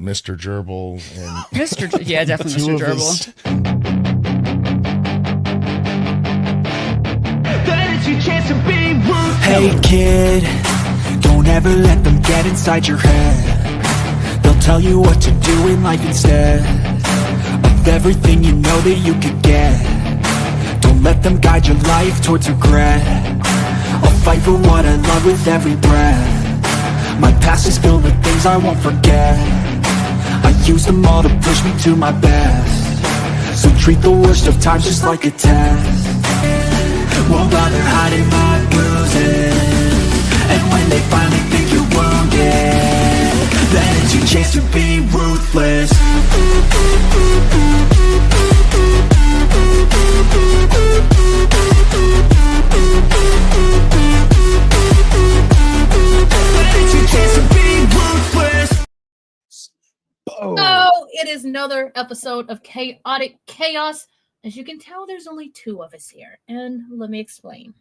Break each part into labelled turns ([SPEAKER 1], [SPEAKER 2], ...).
[SPEAKER 1] Mr. Gerbil and
[SPEAKER 2] Yeah, definitely
[SPEAKER 1] two
[SPEAKER 2] Mr.
[SPEAKER 1] of
[SPEAKER 2] Gerbil.
[SPEAKER 1] his-
[SPEAKER 3] Hey kid, don't ever let them get inside your head. They'll tell you what to do in life instead of everything you know that you could get. Don't let them guide your life towards regret. I'll fight for what I love with every breath. My past is filled with things I won't forget. I use them all to push me to my best. So treat the worst of times just like a test. Won't bother hiding my bruises. And when they finally think you're wounded, then it's your chance to be ruthless. Then it's your chance to be ruthless.
[SPEAKER 4] So it is another episode of Chaotic Chaos. As you can tell, there's only two of us here, and let me explain.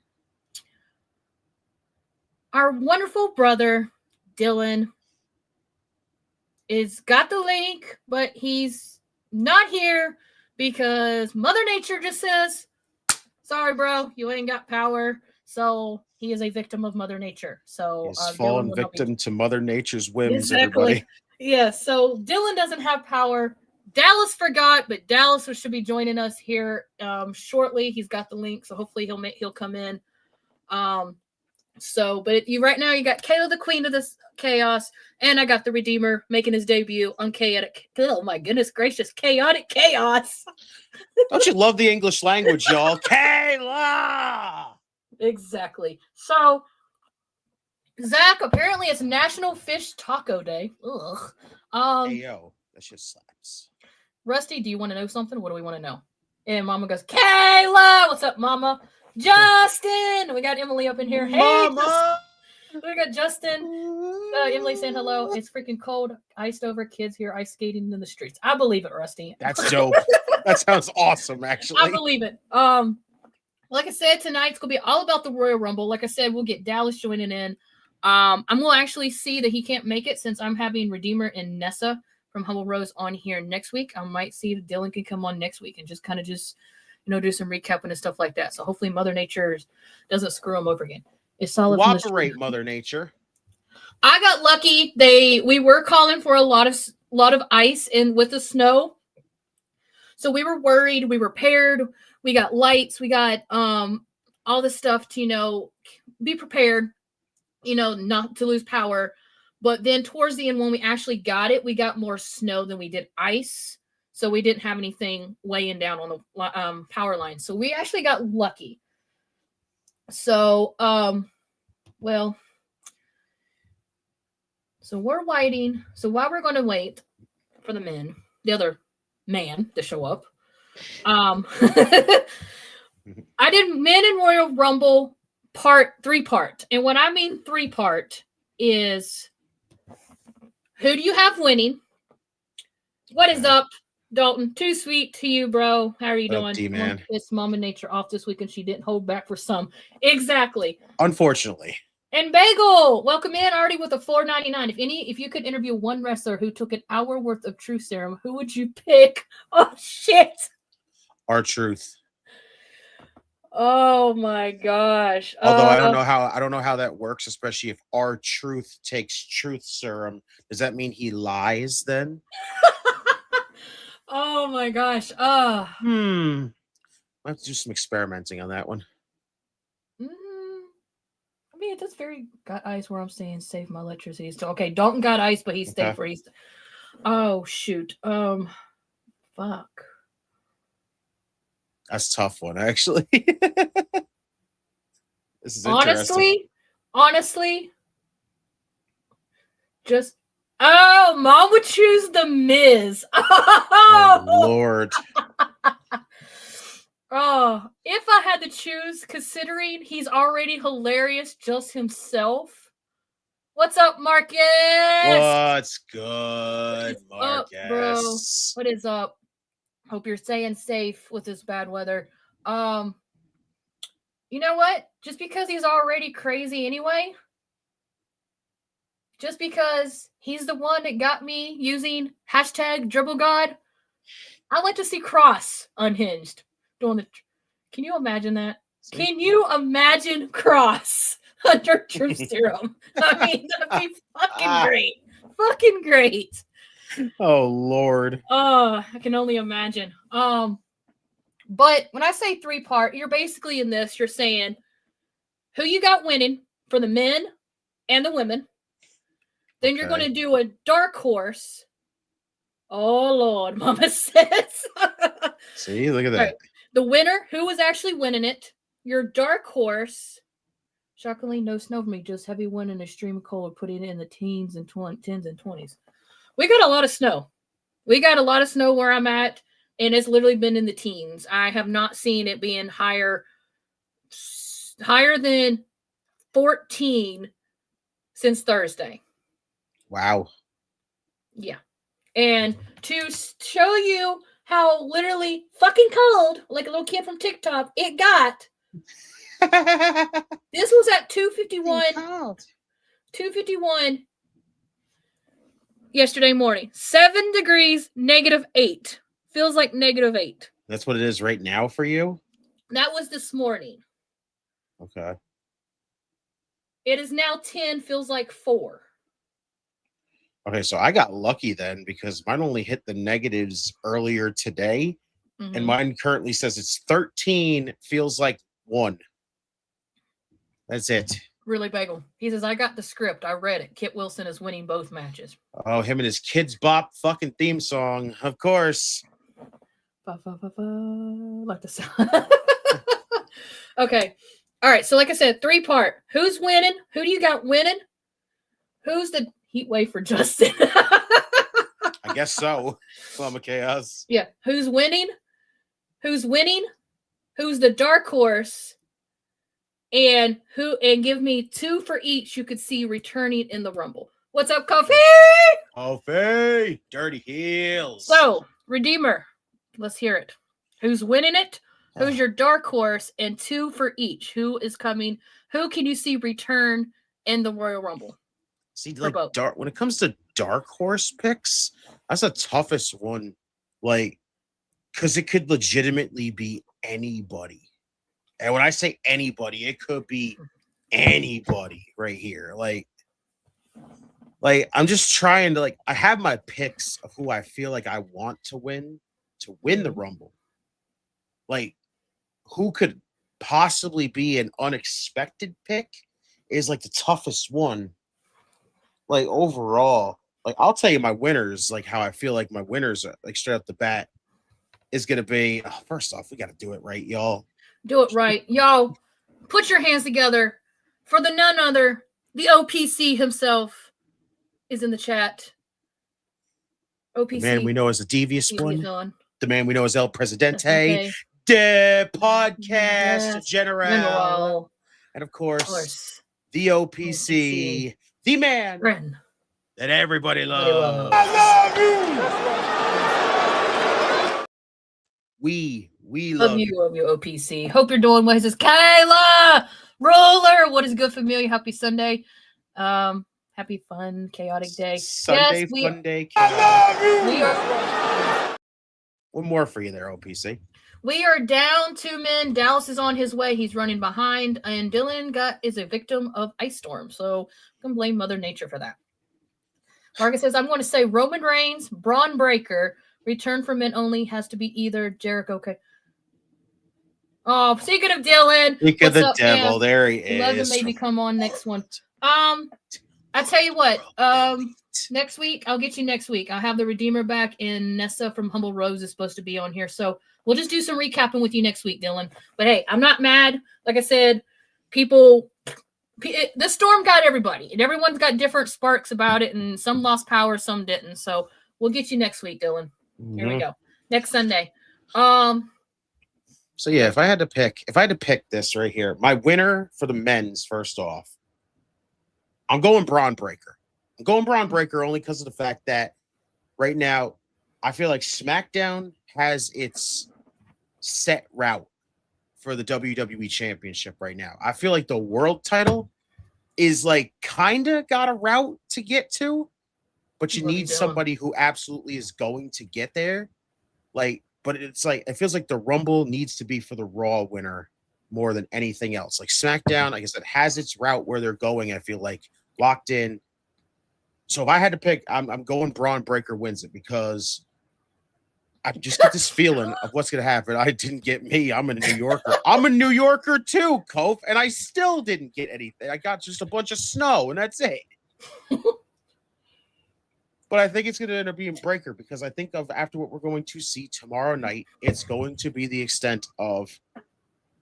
[SPEAKER 4] Our wonderful brother, Dylan, is got the link, but he's not here because Mother Nature just says, sorry, bro, you ain't got power. So he is a victim of Mother Nature. So
[SPEAKER 1] He's fallen victim to Mother Nature's whims, everybody.
[SPEAKER 4] Yeah, so Dylan doesn't have power. Dallas forgot, but Dallas should be joining us here shortly. He's got the link, so hopefully he'll come in. But you right now you got Kayla, the queen of this chaos, and I got the Redeemer making his debut on Chaotic. Oh my goodness gracious, Chaotic Chaos!
[SPEAKER 1] Don't you love the English language, y'all? Kayla!
[SPEAKER 4] Exactly. So, Zach, apparently it's National Fish Taco Day. Ugh.
[SPEAKER 1] Hey, yo, that shit slaps.
[SPEAKER 4] Rusty, do you want to know something? What do we want to know? And Mama goes, Kayla! What's up, Mama? Justin! We got Emily up in here. Hey,
[SPEAKER 1] Mama!
[SPEAKER 4] We got Justin. Emily saying hello. It's freaking cold. Iced over kids here ice skating in the streets. I believe it, Rusty.
[SPEAKER 1] That's dope. That sounds awesome, actually.
[SPEAKER 4] I believe it. Like I said, tonight's gonna be all about the Royal Rumble. Like I said, we'll get Dallas joining in. I'm gonna actually see that he can't make it since I'm having Redeemer and Nessa from Humble Rose on here next week. I might see that Dylan can come on next week and just do some recapping and stuff like that. So hopefully Mother Nature doesn't screw him over again. It's solid.
[SPEAKER 1] Cooperate, Mother Nature.
[SPEAKER 4] I got lucky. We were calling for a lot of ice and with the snow. So we were worried. We were paired. We got lights. We got all this stuff to, be prepared, not to lose power. But then towards the end, when we actually got it, we got more snow than we did ice. So we didn't have anything laying down on the power line. So we actually got lucky. So, so we're waiting. So while we're going to wait for the other man to show up, I did Men in Royal Rumble three-part. And what I mean three-part is who do you have winning? What is up, Dalton? Too sweet to you, bro. How are you doing?
[SPEAKER 1] D-man.
[SPEAKER 4] It's Mama Nature off this week and she didn't hold back for some. Exactly.
[SPEAKER 1] Unfortunately.
[SPEAKER 4] And Bagel, welcome in already with a $4.99. If you could interview one wrestler who took an hour worth of truth serum, who would you pick? Oh shit.
[SPEAKER 1] R-Truth.
[SPEAKER 4] Oh my gosh.
[SPEAKER 1] Although I don't know how that works, especially if R-Truth takes truth serum. Does that mean he lies then?
[SPEAKER 4] Oh my gosh.
[SPEAKER 1] I'll have to do some experimenting on that one.
[SPEAKER 4] I mean, that's very got ice where I'm staying safe. My electricity is still okay. Dalton got ice, but he stayed where he's. Oh shoot. Fuck.
[SPEAKER 1] That's a tough one, actually. This is
[SPEAKER 4] honestly, just Mom would choose the Miz.
[SPEAKER 1] Oh Lord.
[SPEAKER 4] Oh, if I had to choose, considering he's already hilarious just himself. What's up, Marcus?
[SPEAKER 1] What's good, Marcus?
[SPEAKER 4] Up, bro? What is up? Hope you're staying safe with this bad weather. You know what? Just because he's already crazy anyway, just because he's the one that got me using hashtag dribble god, I like to see Cross unhinged doing the. Can you imagine that? Can you imagine Cross under Truth Serum? I mean, that'd be fucking great. Fucking great.
[SPEAKER 1] Oh Lord.
[SPEAKER 4] I can only imagine. But when I say 3-part, you're basically in this, you're saying who you got winning for the men and the women. Then you're going to do a dark horse. Oh Lord, Mama says.
[SPEAKER 1] See, look at that.
[SPEAKER 4] Right. The winner, who was actually winning it, your dark horse. Shockingly, no snow for me, just heavy wind and extreme cold, putting it in the teens and 10s and 20s. We got a lot of snow. We got a lot of snow where I'm at, and it's literally been in the teens. I have not seen it being higher than 14 since Thursday.
[SPEAKER 1] Wow.
[SPEAKER 4] Yeah. And to show you how literally fucking cold, like a little kid from TikTok, it got. This was at 2:51. 2:51 yesterday morning. 7 degrees, -8. Feels like -8.
[SPEAKER 1] That's what it is right now for you?
[SPEAKER 4] That was this morning.
[SPEAKER 1] Okay.
[SPEAKER 4] It is now 10, feels like 4.
[SPEAKER 1] Okay, so I got lucky then because mine only hit the negatives earlier today, and mine currently says it's 13, feels like 1. That's it.
[SPEAKER 4] Really bagel. He says, I got the script. I read it. Kit Wilson is winning both matches.
[SPEAKER 1] Oh, him and his Kids Bop fucking theme song, of course.
[SPEAKER 4] Like the sound. Okay. All right. So like I said, 3-part. Who's winning? Who do you got winning? Who's the heat wave for Justin?
[SPEAKER 1] I guess so. Mama Chaos.
[SPEAKER 4] Yeah. Who's winning? Who's winning? Who's the dark horse? And give me 2 for each you could see returning in the Rumble. What's up, Coffee?
[SPEAKER 1] Coffee! Dirty heels.
[SPEAKER 4] So, Redeemer, let's hear it. Who's winning it? Who's your dark horse? And 2 for each. Who is coming? Who can you see return in the Royal Rumble?
[SPEAKER 1] See, like when it comes to dark horse picks, that's the toughest one. Like, because it could legitimately be anybody. And when I say anybody, it could be anybody right here. Like I'm just trying to I have my picks of who I feel like I want to win the Rumble. Like, who could possibly be an unexpected pick is like the toughest one. Like overall, like I'll tell you my winners, like how I feel like my winners are like straight off the bat is gonna be. First off, we got to do it right, y'all.
[SPEAKER 4] Do it right. Y'all, put your hands together for the none other. The OPC himself is in the chat. OPC.
[SPEAKER 1] The man we know as the devious one. The man we know as El Presidente. The podcast general. And of course, the OPC. The man that everybody loves. I love you. We love you,
[SPEAKER 4] OPC. Hope you're doing well. He says, Kayla, Roller, what is good, familiar? Happy Sunday. Happy, fun, chaotic day.
[SPEAKER 1] Sunday,
[SPEAKER 4] yes,
[SPEAKER 1] fun day.
[SPEAKER 4] We are.
[SPEAKER 1] One more for you there, OPC.
[SPEAKER 4] We are down 2 men. Dallas is on his way. He's running behind. And Dylan is a victim of ice storm. So I can blame Mother Nature for that. Marcus says, I'm going to say Roman Reigns, Braun Breaker, return for men only has to be either Jericho. Okay. Oh, speaking of Dylan.
[SPEAKER 1] Speak of the devil. Man? There he is.
[SPEAKER 4] Love to maybe come on next one. I tell you what, next week, I'll get you next week. I'll have the Redeemer back, and Nessa from Humble Rose is supposed to be on here. So we'll just do some recapping with you next week, Dylan. But hey, I'm not mad. Like I said, the storm got everybody, and everyone's got different sparks about it, and some lost power, some didn't. So we'll get you next week, Dylan. Here we go. Next Sunday.
[SPEAKER 1] So yeah, if I had to pick this right here, my winner for the men's, first off, I'm going Braun Breaker. I'm going Braun Breaker only because of the fact that right now I feel like SmackDown has its set route for the WWE Championship right now. I feel like the world title is like kind of got a route to get to, but you
[SPEAKER 4] What are you
[SPEAKER 1] need
[SPEAKER 4] doing?
[SPEAKER 1] somebody who absolutely is going to get there. Like, but it's like it feels like the Rumble needs to be for the Raw winner more than anything else. Like SmackDown, like I said, has its route where they're going. I feel like locked in. So if I had to pick, I'm going Braun Breaker wins it because I just get this feeling of what's going to happen. I didn't get me. I'm a New Yorker. I'm a New Yorker too, Kof, and I still didn't get anything. I got just a bunch of snow, and that's it. But I think it's going to end up being Breaker because I think of after what we're going to see tomorrow night, it's going to be the extent of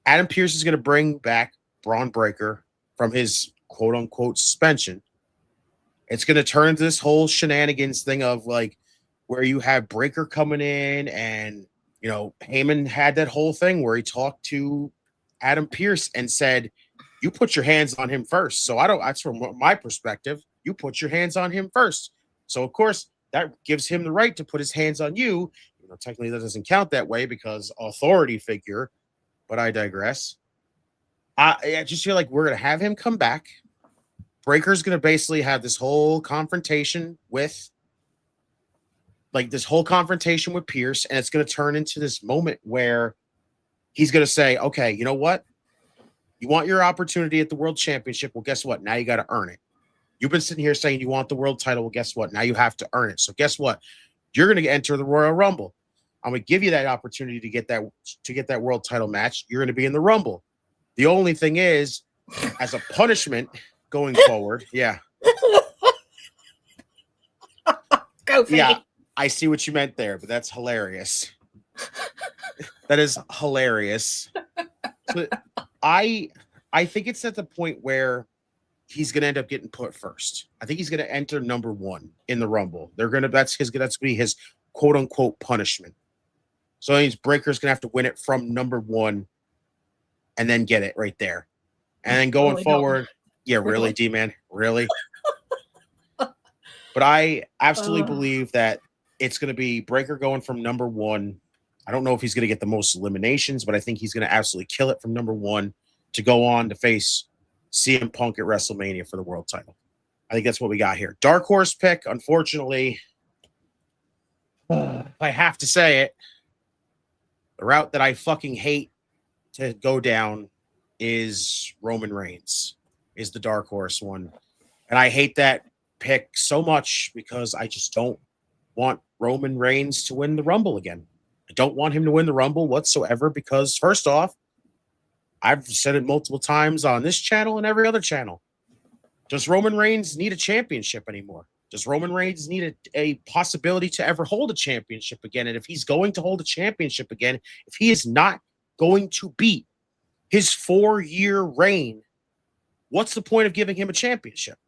[SPEAKER 1] Adam Pearce is going to bring back Braun Breaker from his quote unquote suspension. It's going to turn into this whole shenanigans thing of like where you have Breaker coming in and, you know, Heyman had that whole thing where he talked to Adam Pearce and said, you put your hands on him first. So that's from my perspective. You put your hands on him first. So, of course, that gives him the right to put his hands on you. You know, technically that doesn't count that way because authority figure, but I digress. I just feel like we're going to have him come back. Breaker's going to basically have this whole confrontation with Pierce, and it's going to turn into this moment where he's going to say, okay, you know what? You want your opportunity at the World Championship. Well, guess what? Now you got to earn it. You've been sitting here saying you want the world title. Well, guess what? Now you have to earn it. So guess what? You're going to enter the Royal Rumble. I'm going to give you that opportunity to get that world title match. You're going to be in the Rumble. The only thing is, as a punishment going forward, yeah.
[SPEAKER 4] Go for
[SPEAKER 1] yeah, I see what you meant there, but that's hilarious. That is hilarious. So I think it's at the point where he's going to end up getting put first. I think he's going to enter number 1 in the Rumble. That's going to be his quote unquote punishment. So his Breaker's going to have to win it from number 1 and then get it right there. And then going forward, yeah, really, D-Man, really. But I absolutely believe that it's going to be Breaker going from number 1. I don't know if he's going to get the most eliminations, but I think he's going to absolutely kill it from number 1 to go on to face CM Punk at WrestleMania for the world title. I think that's what we got here. Dark horse pick, unfortunately, if I have to say it, the route that I fucking hate to go down is Roman Reigns, is the dark horse one. And I hate that pick so much because I just don't want Roman Reigns to win the Rumble again. I don't want him to win the Rumble whatsoever because, first off, I've said it multiple times on this channel and every other channel. Does Roman Reigns need a championship anymore? Does Roman Reigns need a possibility to ever hold a championship again? And if he's going to hold a championship again, if he is not going to beat his 4-year reign, what's the point of giving him a championship?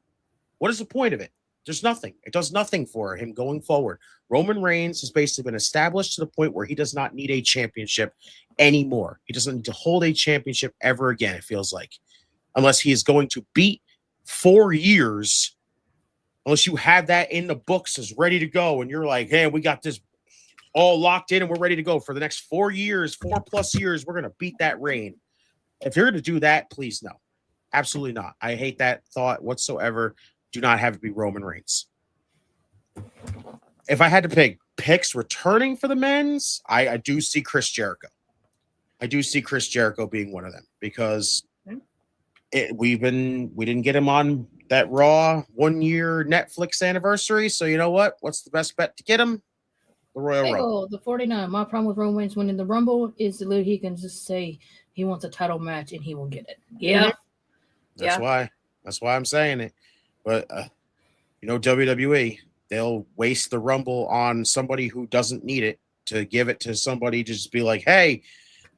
[SPEAKER 1] What is the point of it? There's nothing. It does nothing for him going forward. Roman Reigns has basically been established to the point where he does not need a championship anymore. He doesn't need to hold a championship ever again, it feels like. Unless he is going to beat 4 years, unless you have that in the books as ready to go, and you're like, hey, we got this all locked in and we're ready to go for the next 4 years, 4+ years, we're going to beat that reign. If you're going to do that, please no. Absolutely not. I hate that thought whatsoever. Do not have it be Roman Reigns. If I had to pick picks returning for the men's, I do see Chris Jericho. I do see Chris Jericho being one of them because we didn't get him on that Raw 1-year Netflix anniversary. So you know what? What's the best bet to get him? The Royal Rumble.
[SPEAKER 4] The 49. My problem with Roman Reigns winning the Rumble is that he can just say he wants a title match and he will get it. Yeah.
[SPEAKER 1] That's why I'm saying it. But WWE, they'll waste the Rumble on somebody who doesn't need it to give it to somebody to just be like, hey,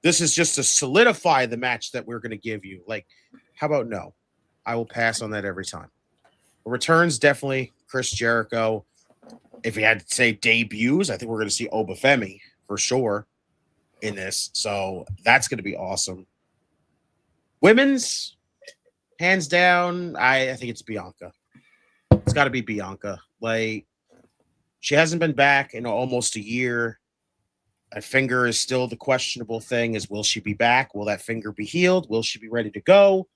[SPEAKER 1] this is just to solidify the match that we're going to give you. Like, how about no? I will pass on that every time. Returns, definitely Chris Jericho. If you had to say debuts, I think we're going to see Obafemi for sure in this. So that's going to be awesome. Women's, hands down, I think it's Bianca. It's got to be Bianca. Like, she hasn't been back in almost a year. That finger is still the questionable thing is, will she be back? Will that finger be healed? Will she be ready to go?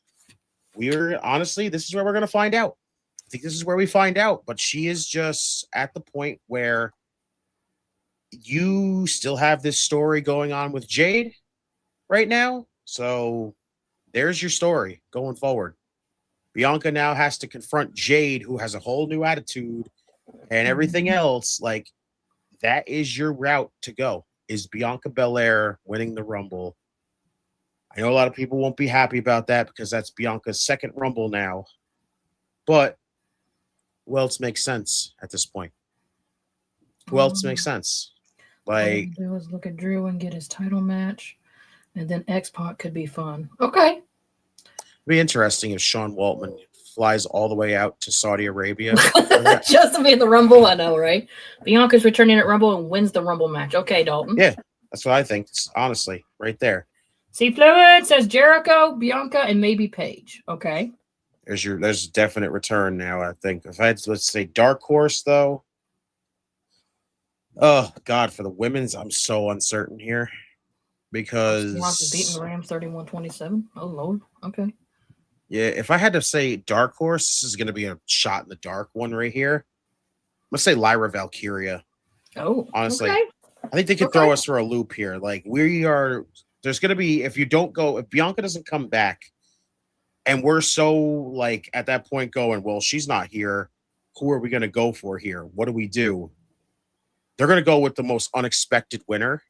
[SPEAKER 1] we're honestly, this is where we're going to find out. I think this is where we find out. But she is just at the point where you still have this story going on with Jade right now. So there's your story going forward. Bianca now has to confront Jade, who has a whole new attitude and everything else. Like, that is your route to go. Is Bianca Belair winning the Rumble? I know a lot of people won't be happy about that because that's Bianca's second Rumble now. But who else makes sense at this point? Who else makes sense? Like,
[SPEAKER 4] all do is look at Drew and get his title match, and then X-Pac could be fun. Okay.
[SPEAKER 1] it'd be interesting if Sean Waltman flies all the way out to Saudi Arabia.
[SPEAKER 4] Just to be in the Rumble, I know, right? Bianca's returning at Rumble and wins the Rumble match. Okay, Dalton.
[SPEAKER 1] Yeah, that's what I think. It's honestly, right there.
[SPEAKER 4] See, Fluid says Jericho, Bianca, and maybe Paige. Okay.
[SPEAKER 1] There's a definite return now, I think. If I had to, let's say, Dark Horse, though. Oh, God, for the women's, I'm so uncertain here. Because
[SPEAKER 4] Bianca's beating the Rams 31-27. Oh, Lord. Okay.
[SPEAKER 1] Yeah, if I had to say Dark Horse, this is going to be a shot in the dark one right here. Let's say Lyra Valkyria.
[SPEAKER 4] Oh,
[SPEAKER 1] honestly,
[SPEAKER 4] okay.
[SPEAKER 1] I think they could throw us for a loop here. Like, there's going to be, if Bianca doesn't come back, and we're so, like, at that point going, well, she's not here. Who are we going to go for here? What do we do? They're going to go with the most unexpected winner.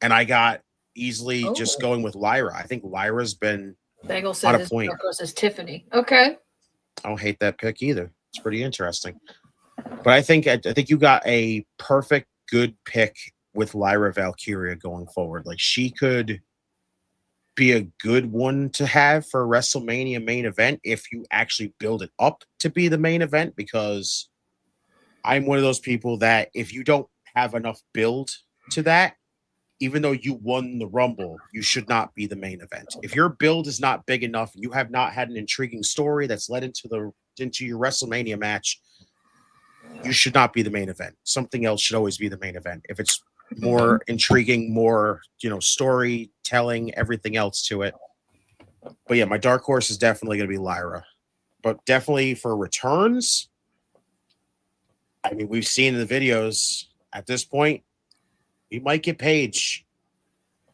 [SPEAKER 1] And I got easily just going with Lyra. I think Lyra's been
[SPEAKER 4] Bagel says his Dark Horse is Tiffany. Okay.
[SPEAKER 1] I don't hate that pick either. It's pretty interesting. But I think you got a perfect good pick with Lyra Valkyria going forward. Like, she could be a good one to have for a WrestleMania main event if you actually build it up to be the main event, because I'm one of those people that if you don't have enough build to that, even though you won the Rumble, you should not be the main event. If your build is not big enough and you have not had an intriguing story that's led into your WrestleMania match, you should not be the main event. Something else should always be the main event. If it's more intriguing, more, storytelling, everything else to it. But yeah, my dark horse is definitely going to be Lyra. But definitely for returns, I mean, we've seen in the videos at this point, we might get Paige.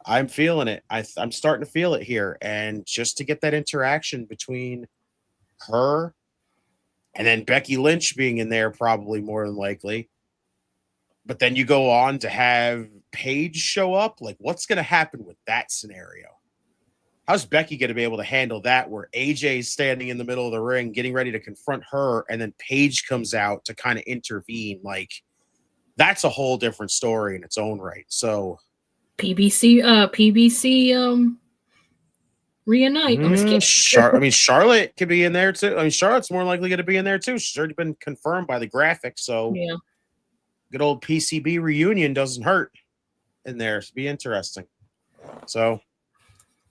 [SPEAKER 1] I'm feeling it. I'm starting to feel it here. And just to get that interaction between her and then Becky Lynch being in there, probably more than likely. But then you go on to have Paige show up. Like, what's going to happen with that scenario? How's Becky going to be able to handle that, where AJ's standing in the middle of the ring getting ready to confront her, and then Paige comes out to kind of intervene? Like, that's a whole different story in its own right. So
[SPEAKER 4] PBC reunite.
[SPEAKER 1] Charlotte could be in there too. I mean, Charlotte's more likely going to be in there too. She's already been confirmed by the graphic. So
[SPEAKER 4] yeah,
[SPEAKER 1] good old PCB reunion doesn't hurt in there. It'd be interesting. So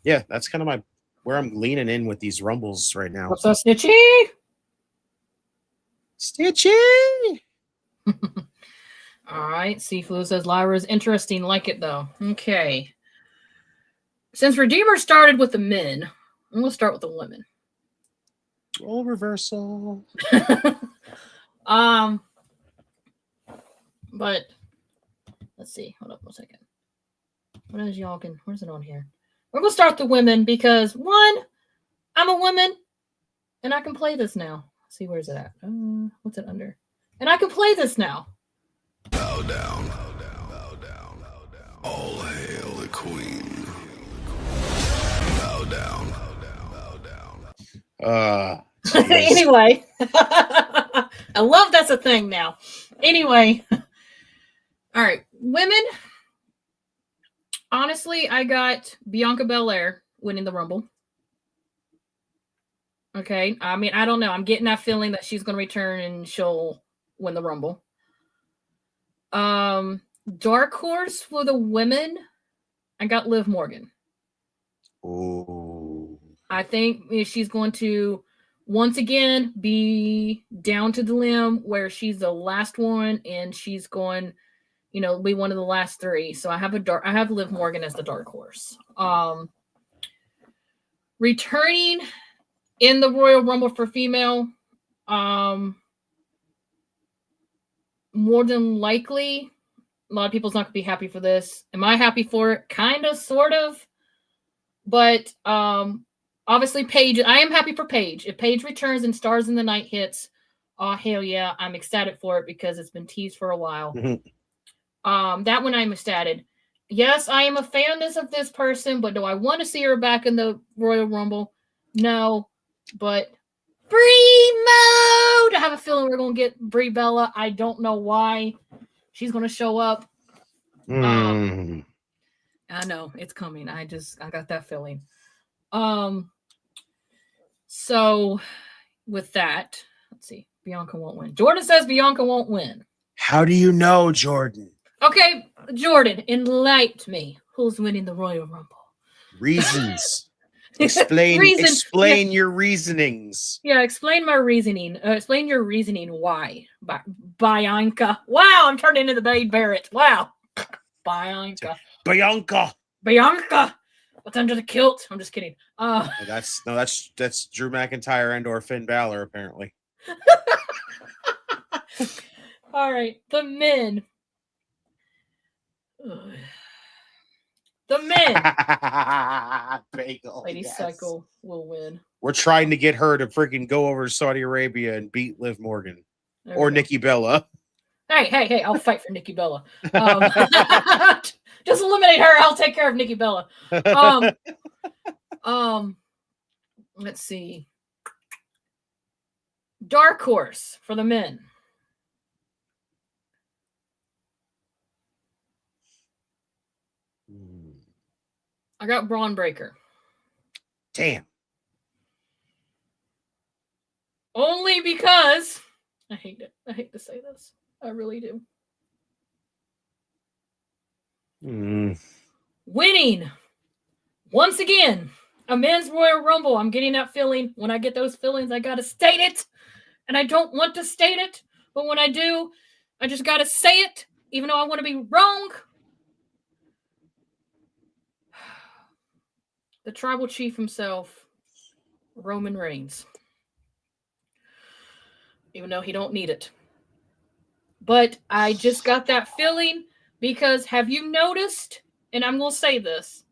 [SPEAKER 1] yeah, that's kind of where I'm leaning in with these Rumbles right now.
[SPEAKER 4] What's up, Stitchy? All right. Seafood says Lyra's interesting. Like it though. Okay. Since Redeemer started with the men, I'm going to start with the women.
[SPEAKER 1] Role reversal.
[SPEAKER 4] But let's see. Hold up 1 second. Where's it on here? We're going to start the women because, one, I'm a woman and I can play this now. Let's see, where's it at? What's it under? And I can play this now.
[SPEAKER 2] Bow down, bow down, bow down, bow down. All hail the queen. Bow down, bow down, bow down.
[SPEAKER 4] Anyway, I love that's a thing now. Anyway, all right, women. Honestly, I got Bianca Belair winning the Rumble. Okay, I mean, I don't know. I'm getting that feeling that she's going to return and she'll win the Rumble. Dark horse for the women, I got Liv Morgan.
[SPEAKER 1] Ooh.
[SPEAKER 4] I think she's going to once again be down to the limb where she's the last one and she's going, be one of the last three. So I have Liv Morgan as the dark horse. Returning in the Royal Rumble for female, more than likely, a lot of people's not gonna be happy for this. Am I happy for it? Kind of, sort of. But obviously Paige, I am happy for Paige. If Paige returns and Stars in the Night hits, oh hell yeah, I'm ecstatic for it because it's been teased for a while. That one I'm ecstatic. Yes, I am a fan of this person, but do I want to see her back in the Royal Rumble? No. But Brie mode! I have a feeling we're gonna get Brie Bella. I don't know why. She's gonna show up. I know it's coming. I got that feeling. So with that, let's see. Bianca won't win. Jordan says Bianca won't win.
[SPEAKER 1] How do you know, Jordan?
[SPEAKER 4] Okay, Jordan, enlighten me. Who's winning the Royal Rumble?
[SPEAKER 1] Reasons. Explain your reasonings.
[SPEAKER 4] Yeah, explain my reasoning. Explain your reasoning why. Bianca. Wow, I'm turning into the Babe Barrett. Wow. Bianca. What's under the kilt? I'm just kidding.
[SPEAKER 1] That's Drew McIntyre and or Finn Balor, apparently.
[SPEAKER 4] All right, the men. The men.
[SPEAKER 1] Bagel,
[SPEAKER 4] Lady
[SPEAKER 1] yes.
[SPEAKER 4] Psycho will win.
[SPEAKER 1] We're trying to get her to freaking go over to Saudi Arabia and beat Liv Morgan
[SPEAKER 4] There
[SPEAKER 1] or
[SPEAKER 4] we go.
[SPEAKER 1] Nikki Bella.
[SPEAKER 4] Hey, I'll fight for Nikki Bella. Just eliminate her. I'll take care of Nikki Bella. Let's see. Dark Horse for the men. I got Braun Breaker.
[SPEAKER 1] Damn.
[SPEAKER 4] Only because I hate it. I hate to say this. I really do. Winning once again a men's Royal Rumble. I'm getting that feeling. When I get those feelings, I gotta state it, and I don't want to state it, but when I do, I just gotta say it, even though I want to be wrong. The tribal chief himself, Roman Reigns, even though he don't need it. But I just got that feeling because have you noticed, and I'm going to say this,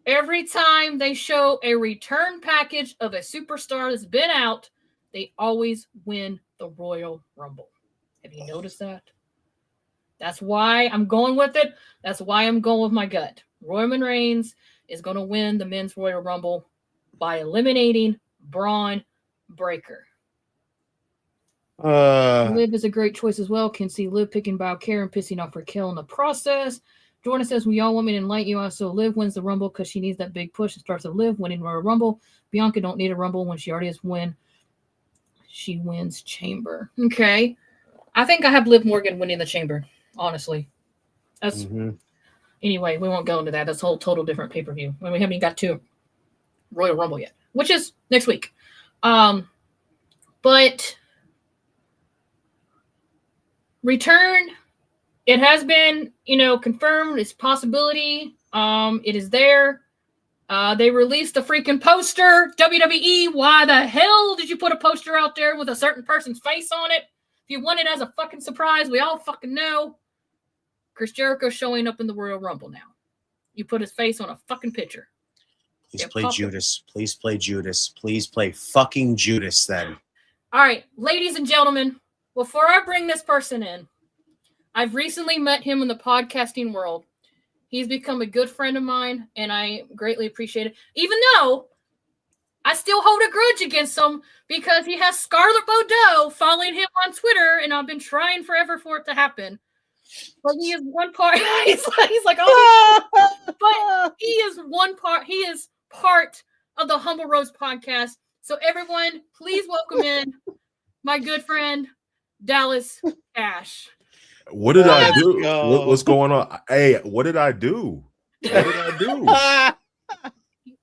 [SPEAKER 4] every time they show a return package of a superstar that's been out, they always win the Royal Rumble. Have you noticed that? That's why I'm going with it. That's why I'm going with my gut. Roman Reigns is going to win the men's Royal Rumble by eliminating Braun Breaker. Liv is a great choice as well. Can see Liv picking Balcare and pissing off Raquel in the process. Jordan says, we all want me to enlighten you. Also, Liv wins the Rumble because she needs that big push. It starts with Liv winning Royal Rumble. Bianca don't need a Rumble when she already has win. She wins Chamber. Okay. I think I have Liv Morgan winning the Chamber, honestly. That's Anyway, we won't go into that. That's a whole total different pay-per-view. We haven't even got to Royal Rumble yet, which is next week. But return, it has been, confirmed. It's a possibility. It is there. They released a freaking poster. WWE, why the hell did you put a poster out there with a certain person's face on it? If you want it as a fucking surprise, we all fucking know. Chris Jericho showing up in the Royal Rumble now. You put his face on a fucking picture.
[SPEAKER 1] Please play Judas. Please play Judas. Please play fucking Judas then.
[SPEAKER 4] All right, ladies and gentlemen, before I bring this person in, I've recently met him in the podcasting world. He's become a good friend of mine, and I greatly appreciate it. Even though I still hold a grudge against him because he has Scarlett Bordeaux following him on Twitter, and I've been trying forever for it to happen. But he is one part. He's like, oh, but he is one part. He is part of the Humble Rose podcast. So everyone, please welcome in my good friend Dallas Cash.
[SPEAKER 5] What did I do? What's going on? Hey, what did I do? What did I do?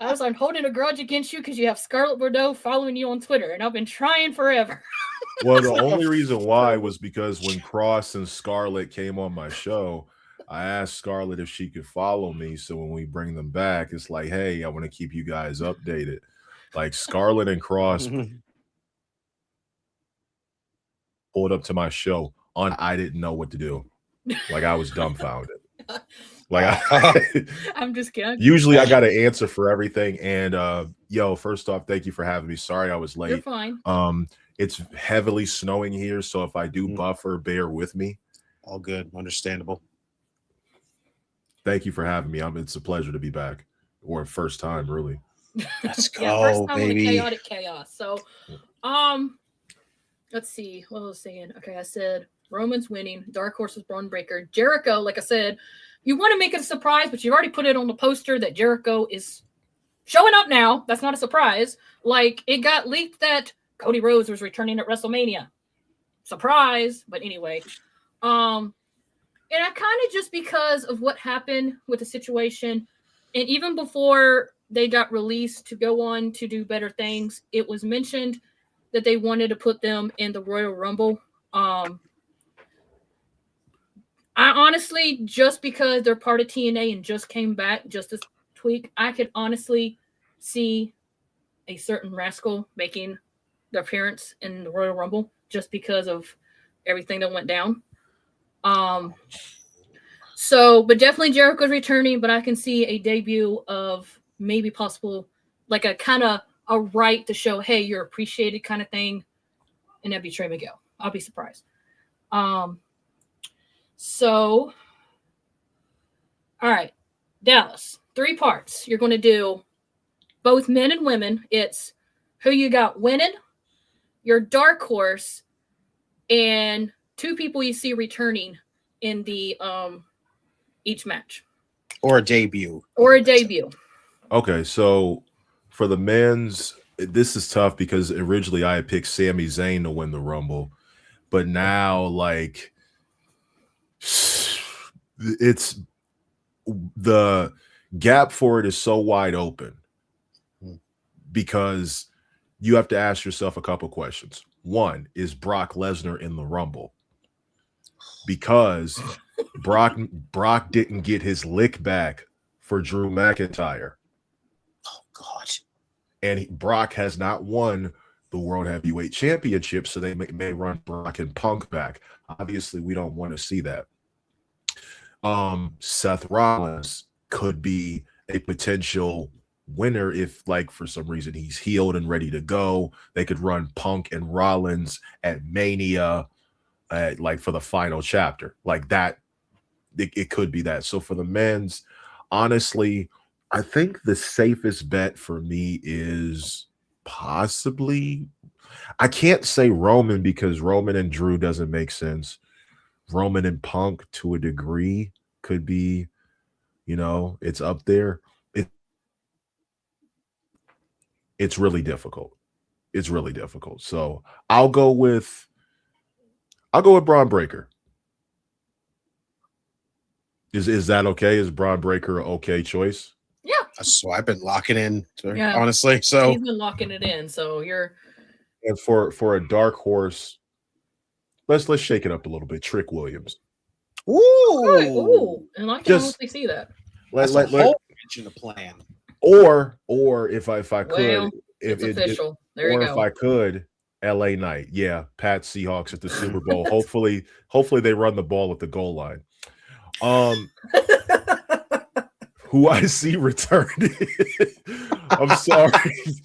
[SPEAKER 4] I was holding a grudge against you because you have Scarlett Bordeaux following you on Twitter, and I've been trying forever.
[SPEAKER 5] Well, the only reason why was because when Cross and Scarlett came on my show, I asked Scarlett if she could follow me. So when we bring them back, it's like, hey, I want to keep you guys updated. Like Scarlett and Cross pulled up to my show on I didn't know what to do. Like I was dumbfounded. Like
[SPEAKER 4] I'm just kidding.
[SPEAKER 5] Usually I got an answer for everything. And yo, first off, thank you for having me. Sorry I was late.
[SPEAKER 4] You're fine.
[SPEAKER 5] It's heavily snowing here, so if I do buffer, bear with me.
[SPEAKER 1] All good, understandable.
[SPEAKER 5] Thank you for having me. It's a pleasure to be back, or first time, really.
[SPEAKER 1] Let's go,
[SPEAKER 4] first time
[SPEAKER 1] baby.
[SPEAKER 4] On the Khaotic Chaos. So, let's see what I was saying. Okay, I said Roman's winning. Dark Horse was Braun Breaker. Jericho, like I said, you want to make it a surprise, but you already put it on the poster that Jericho is showing up now. That's not a surprise. Like it got leaked that Cody Rhodes was returning at WrestleMania. Surprise. But anyway, and I kind of just because of what happened with the situation, and even before they got released to go on to do better things, it was mentioned that they wanted to put them in the Royal Rumble. I honestly, just because they're part of TNA and just came back just this week, I could honestly see a certain rascal making their appearance in the Royal Rumble just because of everything that went down. So, but definitely Jericho's returning, but I can see a debut of maybe possible, like a kind of a right to show, hey, you're appreciated kind of thing. And that'd be Trey Miguel. I'll be surprised. So, all right, Dallas, 3 parts. You're going to do both men and women. It's who you got winning, your dark horse, and 2 people you see returning in the each match.
[SPEAKER 1] Or a debut.
[SPEAKER 5] Okay, so for the men's, this is tough because originally I had picked Sami Zayn to win the Rumble, but now like it's the gap for it is so wide open because you have to ask yourself a couple questions. One, is Brock Lesnar in the Rumble? Because Brock didn't get his lick back for Drew McIntyre.
[SPEAKER 1] Oh God!
[SPEAKER 5] And Brock has not won the World Heavyweight Championship, so they may run Brock and Punk back. Obviously, we don't want to see that. Seth Rollins could be a potential winner if, like, for some reason he's healed and ready to go. They could run Punk and Rollins at Mania, like for the final chapter, like that. It could be that. So for the men's, honestly, I think the safest bet for me is possibly, I can't say Roman because Roman and Drew doesn't make sense. Roman and Punk to a degree could be, you know, it's up there. It's really difficult. It's really difficult. So I'll go with Braun Breaker. Is that okay? Is Braun Breaker an okay choice?
[SPEAKER 4] Yeah.
[SPEAKER 1] So I've been locking in, honestly. So
[SPEAKER 4] he's been locking it in. So you're.
[SPEAKER 5] And for a dark horse, let's shake it up a little bit. Trick Williams.
[SPEAKER 4] Ooh, and I can honestly see that.
[SPEAKER 1] Let's mention the plan.
[SPEAKER 5] Or if I could,
[SPEAKER 4] well, it's official. There you go.
[SPEAKER 5] If I could, LA Knight. Yeah, Pat Seahawks at the Super Bowl. hopefully they run the ball at the goal line. Who I see returning. I'm sorry.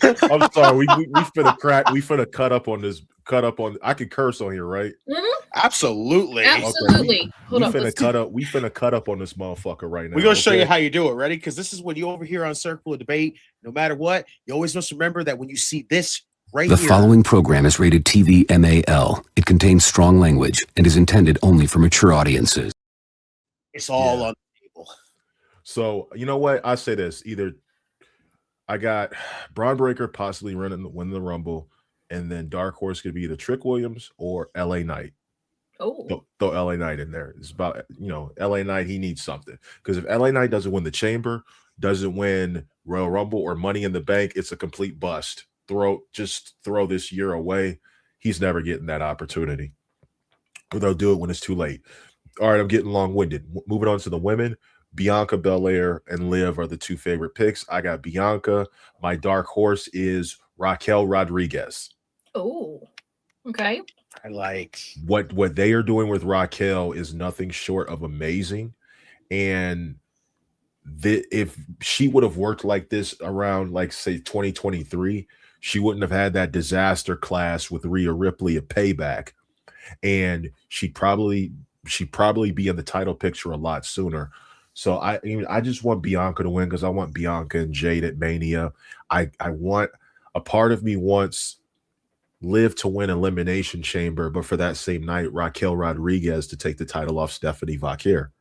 [SPEAKER 5] We finna cut up on this. I can curse on here, right?
[SPEAKER 4] Mm-hmm.
[SPEAKER 1] Absolutely.
[SPEAKER 4] Okay.
[SPEAKER 5] We finna cut up on this motherfucker right now.
[SPEAKER 1] We're gonna show you how you do it. Ready? Because this is when you over here on Circle of Debate. No matter what, you always must remember that when you see this right
[SPEAKER 6] The
[SPEAKER 1] here.
[SPEAKER 6] following program is rated TV MAL. It contains strong language and is intended only for mature audiences.
[SPEAKER 1] It's all on the table.
[SPEAKER 5] So you know what? I say this: either I got Braun Breaker possibly win the Rumble, and then dark horse could be either Trick Williams or LA Knight.
[SPEAKER 4] Oh,
[SPEAKER 5] throw LA Knight in there. It's about, LA Knight. He needs something, because if LA Knight doesn't win the Chamber, doesn't win Royal Rumble or Money in the Bank, it's a complete bust. Just throw this year away. He's never getting that opportunity, or they'll do it when it's too late. All right, I'm getting long-winded. Moving on to the women. Bianca Belair and Liv are the two favorite picks. I got Bianca. My dark horse is Raquel Rodriguez.
[SPEAKER 4] Oh, okay.
[SPEAKER 1] I like
[SPEAKER 5] What they are doing with Raquel is nothing short of amazing. And if she would have worked like this around, like, say, 2023, she wouldn't have had that disaster class with Rhea Ripley at Payback, and she'd probably be in the title picture a lot sooner. So I just want Bianca to win because I want Bianca and Jade at Mania. I want, a part of me wants Liv to win Elimination Chamber, but for that same night, Raquel Rodriguez to take the title off Stephanie Vaquer.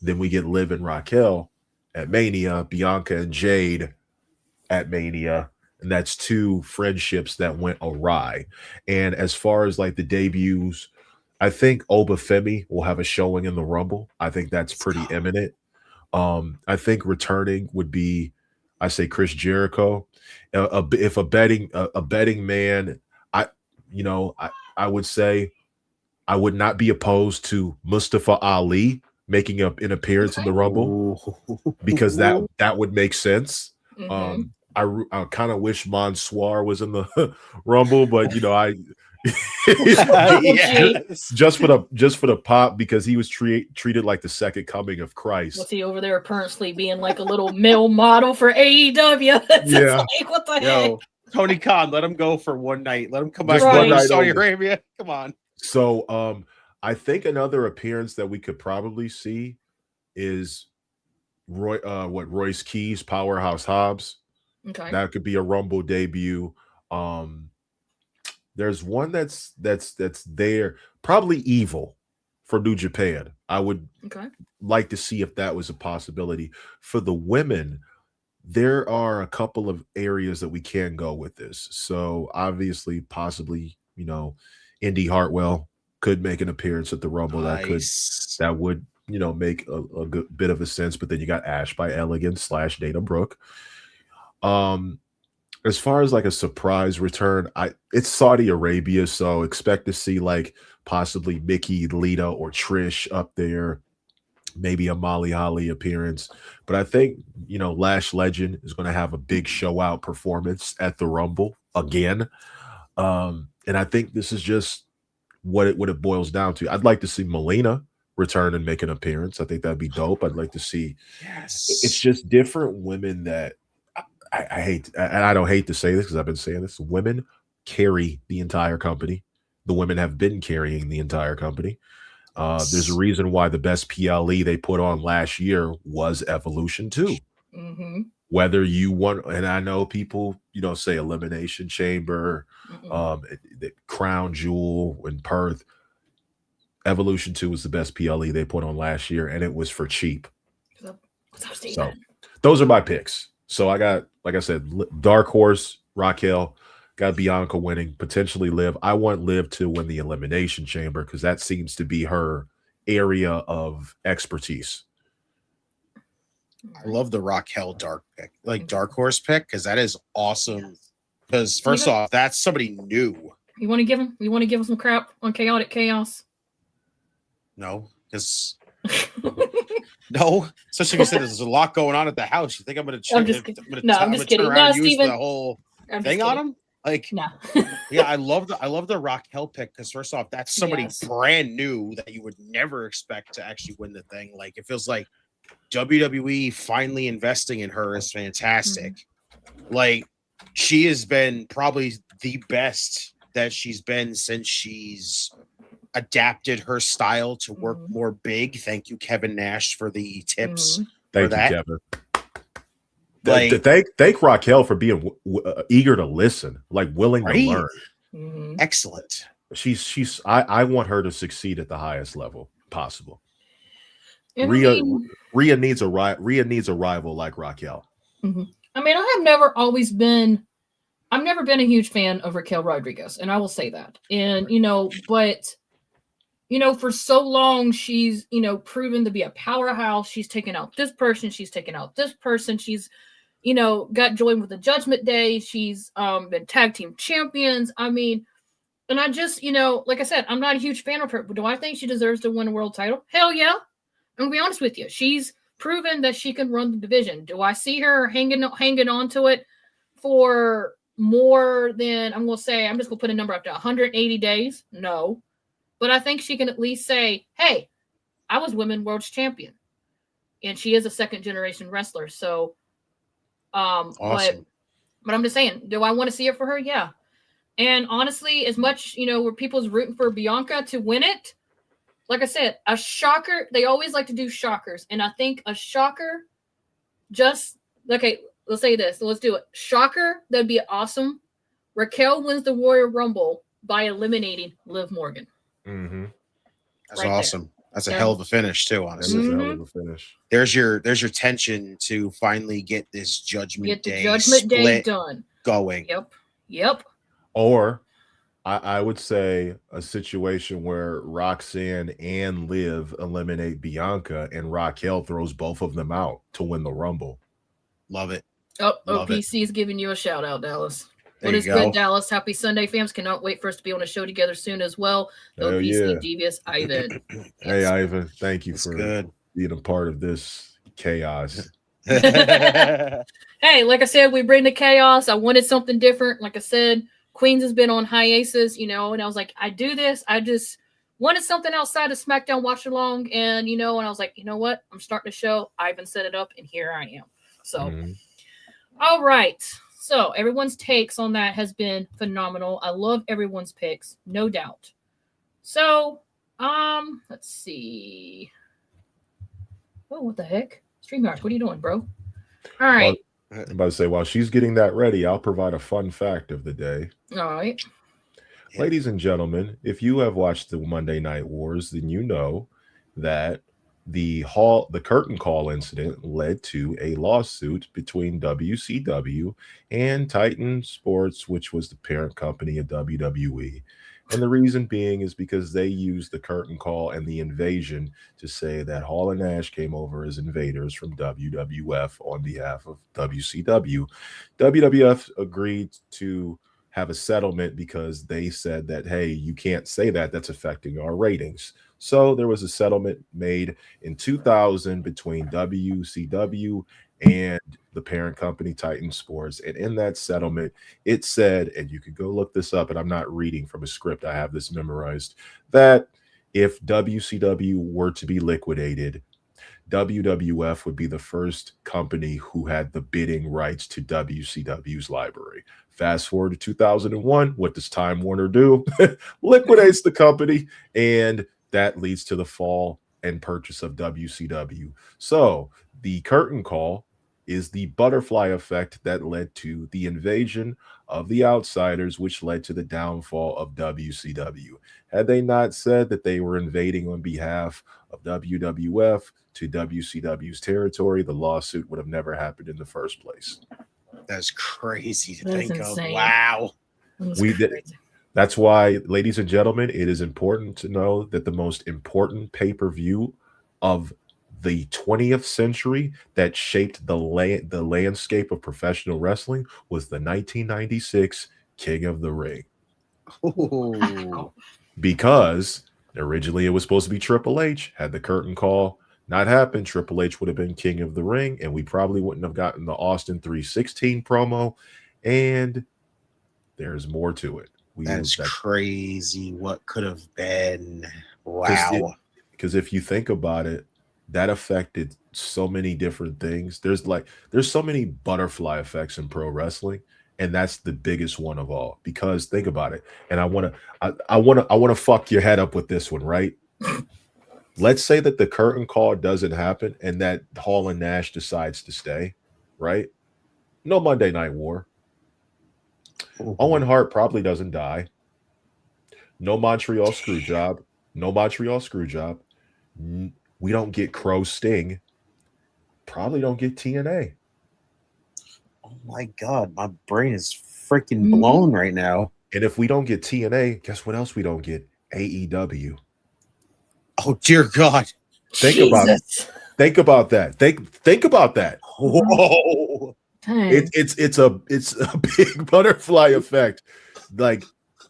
[SPEAKER 5] Then we get Liv and Raquel at Mania, Bianca and Jade at Mania, and that's two friendships that went awry. And as far as like the debuts, I think Obafemi will have a showing in the Rumble. I think that's pretty imminent. I think returning would be, I say, Chris Jericho. If a betting man, I would say I would not be opposed to Mustafa Ali making an appearance in the Rumble, because that would make sense.
[SPEAKER 4] Mhm.
[SPEAKER 5] I kind of wish Mansoor was in the Rumble, but
[SPEAKER 1] yes.
[SPEAKER 5] just for the pop, because he was treated like the second coming of Christ.
[SPEAKER 4] Was he over there apparently being like a little male model for AEW? It's
[SPEAKER 5] Yeah.
[SPEAKER 4] like, what the heck?
[SPEAKER 1] Yo, Tony Khan, let him go for one night. Let him come back
[SPEAKER 5] Just
[SPEAKER 4] one
[SPEAKER 1] to
[SPEAKER 5] night
[SPEAKER 1] Saudi
[SPEAKER 5] only.
[SPEAKER 1] Arabia. Come on.
[SPEAKER 5] So I think another appearance that we could probably see is Royce Keys, Powerhouse Hobbs.
[SPEAKER 4] Okay.
[SPEAKER 5] That could be a Rumble debut. There's one that's there, probably Evil for New Japan. I would like to see if that was a possibility. For the women, there are a couple of areas that we can go with this. So obviously, possibly, Indy Hartwell could make an appearance at the Rumble.
[SPEAKER 1] Nice.
[SPEAKER 5] That would make a good bit of a sense. But then you got Ash by Elegance / Dana Brooke. As far as like a surprise return, it's Saudi Arabia, so expect to see like possibly Mickey, Lita, or Trish up there. Maybe a Molly Holly appearance. But I think, Lash Legend is going to have a big show out performance at the Rumble again. And I think this is just what it boils down to. I'd like to see Melina return and make an appearance. I think that'd be dope. I'd like to see.
[SPEAKER 1] Yes.
[SPEAKER 5] It's just different women that I hate, and I don't hate to say this because I've been saying this. Women carry the entire company. The women have been carrying the entire company. There's a reason why the best PLE they put on last year was Evolution 2.
[SPEAKER 4] Mm-hmm.
[SPEAKER 5] Whether you want, and I know people, say Elimination Chamber, the Crown Jewel and Perth. Evolution 2 was the best PLE they put on last year, and it was for cheap. So those are my picks. So I got, like I said, dark horse, Raquel, got Bianca winning, potentially Liv. I want Liv to win the Elimination Chamber because that seems to be her area of expertise.
[SPEAKER 1] I love the Raquel dark horse pick, because that is awesome. Because first off, that's somebody new.
[SPEAKER 4] You want to give him some crap on Chaotic Chaos?
[SPEAKER 1] No, because no, especially if you said there's a lot going on at the house. You think I'm going to?
[SPEAKER 4] I'm just kidding. I'm just kidding. No, Steven,
[SPEAKER 1] the whole thing on him. Like,
[SPEAKER 4] no.
[SPEAKER 1] Yeah, I love the Raquel pick, because first off, that's somebody brand new that you would never expect to actually win the thing. Like, it feels like WWE finally investing in her is fantastic. Mm-hmm. Like, she has been probably the best that she's been since she's adapted her style to work more big. Thank you, Kevin Nash, for the tips.
[SPEAKER 5] Thank you, Kevin. Thank Raquel for being eager to listen, like willing to learn.
[SPEAKER 4] Mm-hmm.
[SPEAKER 1] Excellent.
[SPEAKER 5] I want her to succeed at the highest level possible.
[SPEAKER 4] And
[SPEAKER 5] Rhea needs a rival like Raquel.
[SPEAKER 4] Mm-hmm. I mean, I've never been a huge fan of Raquel Rodriguez, and I will say that. And but for so long she's proven to be a powerhouse. She's taken out this person, she's taken out this person, she's got joined with the Judgment Day, she's been tag team champions. I mean, and I just like I said, I'm not a huge fan of her, but do I think she deserves to win a world title? Hell yeah. I'm gonna be honest with you. She's proven that she can run the division. Do I see her hanging on to it for more than, I'm just gonna put a number up to 180 days? No. But I think she can at least say, hey, I was women's world champion. And she is a second generation wrestler. So
[SPEAKER 1] Awesome.
[SPEAKER 4] but I'm just saying, do I want to see it for her? Yeah. And honestly, as much, where people's rooting for Bianca to win it, like I said, a shocker, they always like to do shockers. And I think a shocker let's say this. Let's do it. Shocker, that'd be awesome. Raquel wins the Royal Rumble by eliminating Liv Morgan.
[SPEAKER 5] Mm-hmm.
[SPEAKER 1] That's awesome. That's a hell of a finish too, honestly.
[SPEAKER 5] That is a hell of a finish.
[SPEAKER 1] There's your tension to finally get this Judgment Day
[SPEAKER 4] split done.
[SPEAKER 1] Going.
[SPEAKER 4] Yep.
[SPEAKER 5] Or I would say a situation where Roxanne and Liv eliminate Bianca and Raquel throws both of them out to win the Rumble.
[SPEAKER 1] Love it.
[SPEAKER 4] OPC is giving you a shout out, Dallas. What is good, Dallas? Happy Sunday, fams. Cannot wait for us to be on a show together soon as well. OPC Devious Ivan.
[SPEAKER 5] Hey, Ivan. Thank you for being a part of this chaos.
[SPEAKER 4] Hey, like I said, we bring the chaos. I wanted something different. Like I said, Queens has been on hiatus, and I was like, I do this. I just wanted something outside of SmackDown Watch Along, and and I was like, you know what? I'm starting a show. Ivan set it up, and here I am. So, all right. So everyone's takes on that has been phenomenal. I love everyone's picks, no doubt. So, let's see. Oh, what the heck? StreamYard, what are you doing, bro? All right.
[SPEAKER 5] I'm about to say, while she's getting that ready, I'll provide a fun fact of the day.
[SPEAKER 4] All right.
[SPEAKER 5] Ladies and gentlemen, if you have watched the Monday Night Wars, then you know that the curtain call incident led to a lawsuit between WCW and Titan Sports, which was the parent company of WWE. And the reason being is because they used the curtain call and the invasion to say that Hall and Nash came over as invaders from WWF on behalf of WCW. WWF agreed to have a settlement because they said that, hey, you can't say that. That's affecting our ratings. So there was a settlement made in 2000 between WCW and the parent company Titan Sports. And in that settlement, it said, and you could go look this up, and I'm not reading from a script, I have this memorized, that if WCW were to be liquidated, WWF would be the first company who had the bidding rights to WCW's library. Fast forward to 2001, what does Time Warner do? Liquidates the company, and that leads to the fall and purchase of WCW. So the curtain call is the butterfly effect that led to the invasion of the outsiders, which led to the downfall of WCW. Had they not said that they were invading on behalf of WWF to WCW's territory, the lawsuit would have never happened in the first place.
[SPEAKER 1] That's crazy to think
[SPEAKER 4] insane.
[SPEAKER 1] of. Wow.
[SPEAKER 5] That's why, ladies and gentlemen, it is important to know that the most important pay-per-view of the 20th century that shaped the landscape of professional wrestling was the 1996 King of the Ring.
[SPEAKER 1] Ooh.
[SPEAKER 5] Because originally it was supposed to be Triple H. Had the curtain call not happened, Triple H would have been King of the Ring, and we probably wouldn't have gotten the Austin 316 promo. And there's more to it.
[SPEAKER 1] That's crazy. What could have been? Wow.
[SPEAKER 5] Because if you think about it, that affected so many different things. There's so many butterfly effects in pro wrestling, and that's the biggest one of all. Because think about it, and I want to fuck your head up with this one, right? Let's say that the curtain call doesn't happen and that Hall and Nash decides to stay, right? No Monday Night War. Owen Hart probably doesn't die. No Montreal Screwjob. We don't get Crow Sting. Probably don't get TNA.
[SPEAKER 1] Oh my God, my brain is freaking blown right now.
[SPEAKER 5] And if we don't get TNA, guess what else we don't get? AEW.
[SPEAKER 1] Oh dear God.
[SPEAKER 5] Think about that. Think about that.
[SPEAKER 1] Whoa.
[SPEAKER 5] It's a big butterfly effect. Like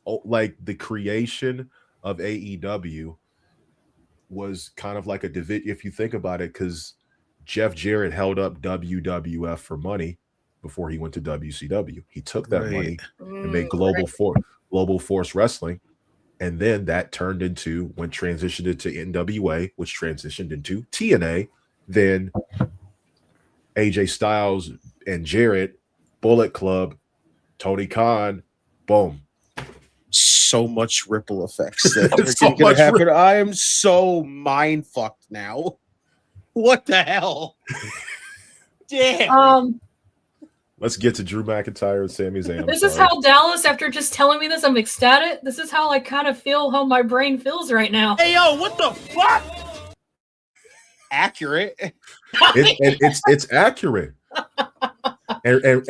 [SPEAKER 5] the creation of AEW was kind of like a division, if you think about it, because Jeff Jarrett held up WWF for money before he went to WCW. He took that money and made Global Force Wrestling. And then that transitioned into NWA, which transitioned into TNA. Then AJ Styles and Jarrett, Bullet Club, Tony Khan, boom.
[SPEAKER 1] So much ripple effects that are going to happen. I am so mind fucked now. What the hell? Damn.
[SPEAKER 5] Let's get to Drew McIntyre and Sami Zayn.
[SPEAKER 4] This is how Dallas, after just telling me this, I'm ecstatic. This is how I kind of feel how my brain feels right now.
[SPEAKER 1] Hey, yo, what the fuck? Accurate.
[SPEAKER 5] It's accurate. And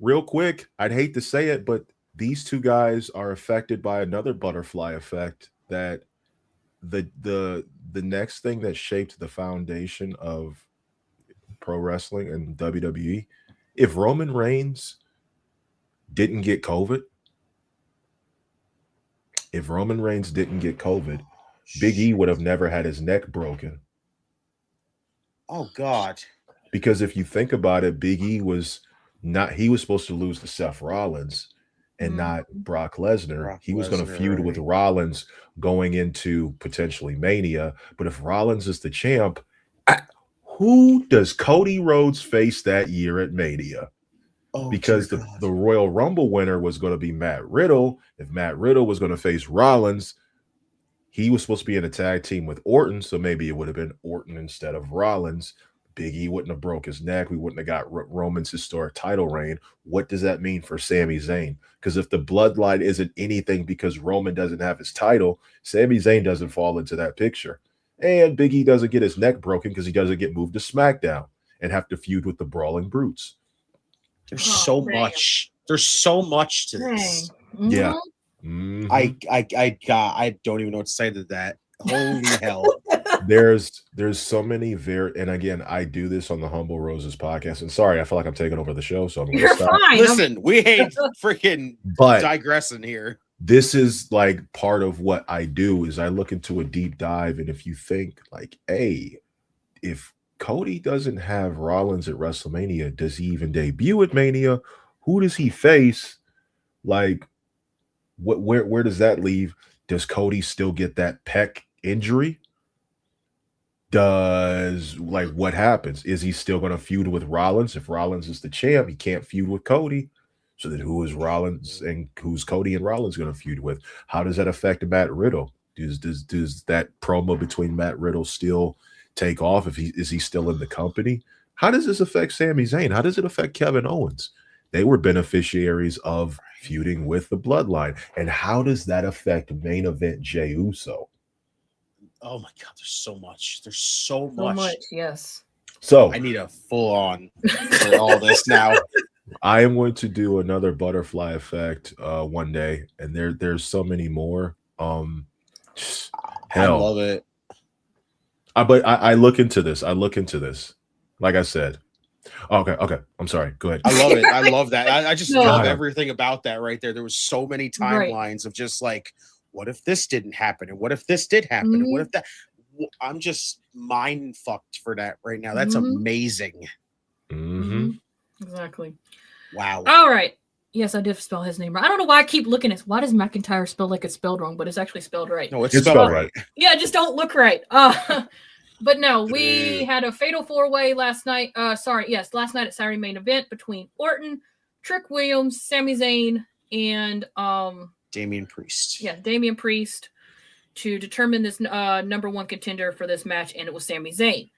[SPEAKER 5] real quick, I'd hate to say it, but these two guys are affected by another butterfly effect, that the next thing that shaped the foundation of pro wrestling and WWE, if Roman Reigns didn't get COVID, Big E would have never had his neck broken.
[SPEAKER 1] Oh God.
[SPEAKER 5] Because if you think about it, Big E was supposed to lose to Seth Rollins and not Brock Lesnar. He was going to feud with Rollins going into potentially Mania. But if Rollins is the champ, who does Cody Rhodes face that year at Mania? Because the Royal Rumble winner was going to be Matt Riddle. If Matt Riddle was going to face Rollins, he was supposed to be in a tag team with Orton, so maybe it would have been Orton instead of Rollins. Big E wouldn't have broke his neck. We wouldn't have got Roman's historic title reign. What does that mean for Sami Zayn? Because if the bloodline isn't anything because Roman doesn't have his title, Sami Zayn doesn't fall into that picture. And Big E doesn't get his neck broken because he doesn't get moved to SmackDown and have to feud with the Brawling Brutes.
[SPEAKER 1] There's so much. There's so much to this.
[SPEAKER 4] Mm-hmm.
[SPEAKER 5] Yeah.
[SPEAKER 1] Mm-hmm. I don't even know what to say to that. Holy hell.
[SPEAKER 5] There's so many and again, I do this on the Humble Roses podcast. And sorry, I feel like I'm taking over the show, so I'm going to stop.
[SPEAKER 4] Fine.
[SPEAKER 1] Listen, we ain't freaking digressing here.
[SPEAKER 5] This is like part of what I do is I look into a deep dive, and if you think like, hey, if Cody doesn't have Rollins at WrestleMania, does he even debut at Mania? Who does he face? Like, where does that leave? Does Cody still get that pec injury? What happens? Is he still going to feud with Rollins? If Rollins is the champ, he can't feud with Cody. So then who is Rollins and who's Cody and Rollins going to feud with? How does that affect Matt Riddle? Does that promo between Matt Riddle still take off? Is he still in the company? How does this affect Sami Zayn? How does it affect Kevin Owens? They were beneficiaries of feuding with the bloodline. And how does that affect main event Jey Uso?
[SPEAKER 1] Oh my God, there's so much. There's so much.
[SPEAKER 4] Yes.
[SPEAKER 5] So
[SPEAKER 1] I need a full on for all this now.
[SPEAKER 5] I am going to do another butterfly effect one day, and there's so many more. Hell,
[SPEAKER 1] I love it.
[SPEAKER 5] But I look into this. Like I said. Okay. I'm sorry. Go ahead.
[SPEAKER 1] I love it. I love that. I just love everything about that right there. There was so many timelines of just like, what if this didn't happen? And what if this did happen? And what if that? I'm just mind fucked for that right now. That's amazing.
[SPEAKER 5] Mm-hmm.
[SPEAKER 4] Exactly.
[SPEAKER 1] Wow.
[SPEAKER 4] All right. Yes, I did spell his name right. I don't know why I keep looking at why does McIntyre spell like it's spelled wrong, but it's actually spelled right.
[SPEAKER 1] No, it's spelled right.
[SPEAKER 4] Yeah, just don't look right. But no, we had a fatal 4-way last night. Last night at Saturday main event between Orton, Trick Williams, Sami Zayn, and
[SPEAKER 1] Damian Priest.
[SPEAKER 4] Yeah, Damian Priest to determine this number one contender for this match, and it was Sami Zayn.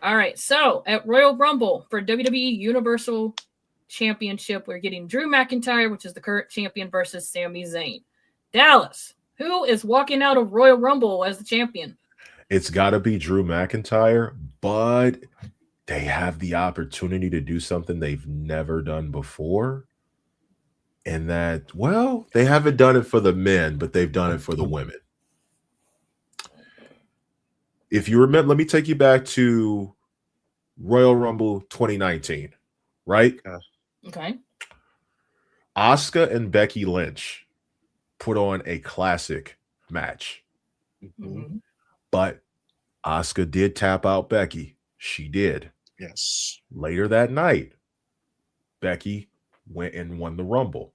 [SPEAKER 4] All right, so at Royal Rumble for WWE Universal Championship, we're getting Drew McIntyre, which is the current champion, versus Sami Zayn. Dallas, who is walking out of Royal Rumble as the champion?
[SPEAKER 5] It's got to be Drew McIntyre, but they have the opportunity to do something they've never done before. And that, well, they haven't done it for the men, but they've done it for the women. If you remember, let me take you back to Royal Rumble 2019, right?
[SPEAKER 4] Okay.
[SPEAKER 5] Asuka and Becky Lynch put on a classic match.
[SPEAKER 1] Mm-hmm.
[SPEAKER 5] But Asuka did tap out Becky. She did.
[SPEAKER 1] Yes.
[SPEAKER 5] Later that night, Becky went and won the Rumble.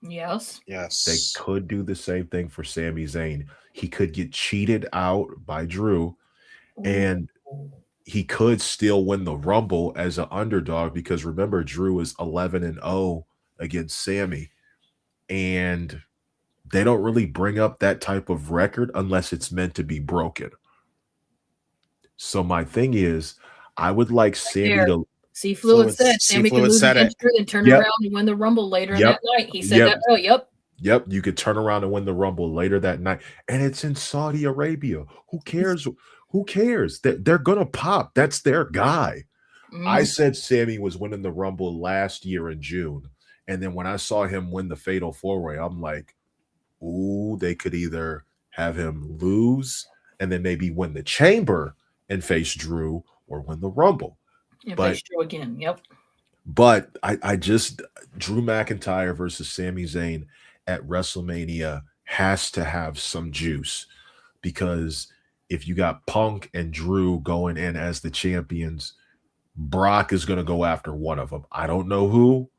[SPEAKER 4] Yes.
[SPEAKER 1] Yes.
[SPEAKER 5] They could do the same thing for Sami Zayn. He could get cheated out by Drew, and he could still win the Rumble as an underdog, because remember, Drew is 11-0 against Sami, and they don't really bring up that type of record unless it's meant to be broken. So my thing is, I would like Sami
[SPEAKER 4] There.
[SPEAKER 5] to.
[SPEAKER 4] See, Fluid said
[SPEAKER 1] C
[SPEAKER 4] Sami could
[SPEAKER 1] Fluid
[SPEAKER 4] lose
[SPEAKER 1] said
[SPEAKER 4] against
[SPEAKER 1] it.
[SPEAKER 4] Drew, then turn
[SPEAKER 5] Yep.
[SPEAKER 4] around and win the Rumble later in
[SPEAKER 5] Yep.
[SPEAKER 4] that night. He said
[SPEAKER 5] Yep.
[SPEAKER 4] that. Oh, yep.
[SPEAKER 5] Yep, you could turn around and win the Rumble later that night, and it's in Saudi Arabia. Who cares? Who cares? They're gonna pop. That's their guy. I said Sami was winning the Rumble last year in June, and then when I saw him win the Fatal 4-Way, I'm like, ooh, they could either have him lose and then maybe win the Chamber and face Drew, or win the Rumble.
[SPEAKER 4] And
[SPEAKER 5] But
[SPEAKER 4] face Drew again. Yep.
[SPEAKER 5] But I just, Drew McIntyre versus Sami Zayn at WrestleMania has to have some juice, because if you got Punk and Drew going in as the champions, Brock is going to go after one of them. I don't know who,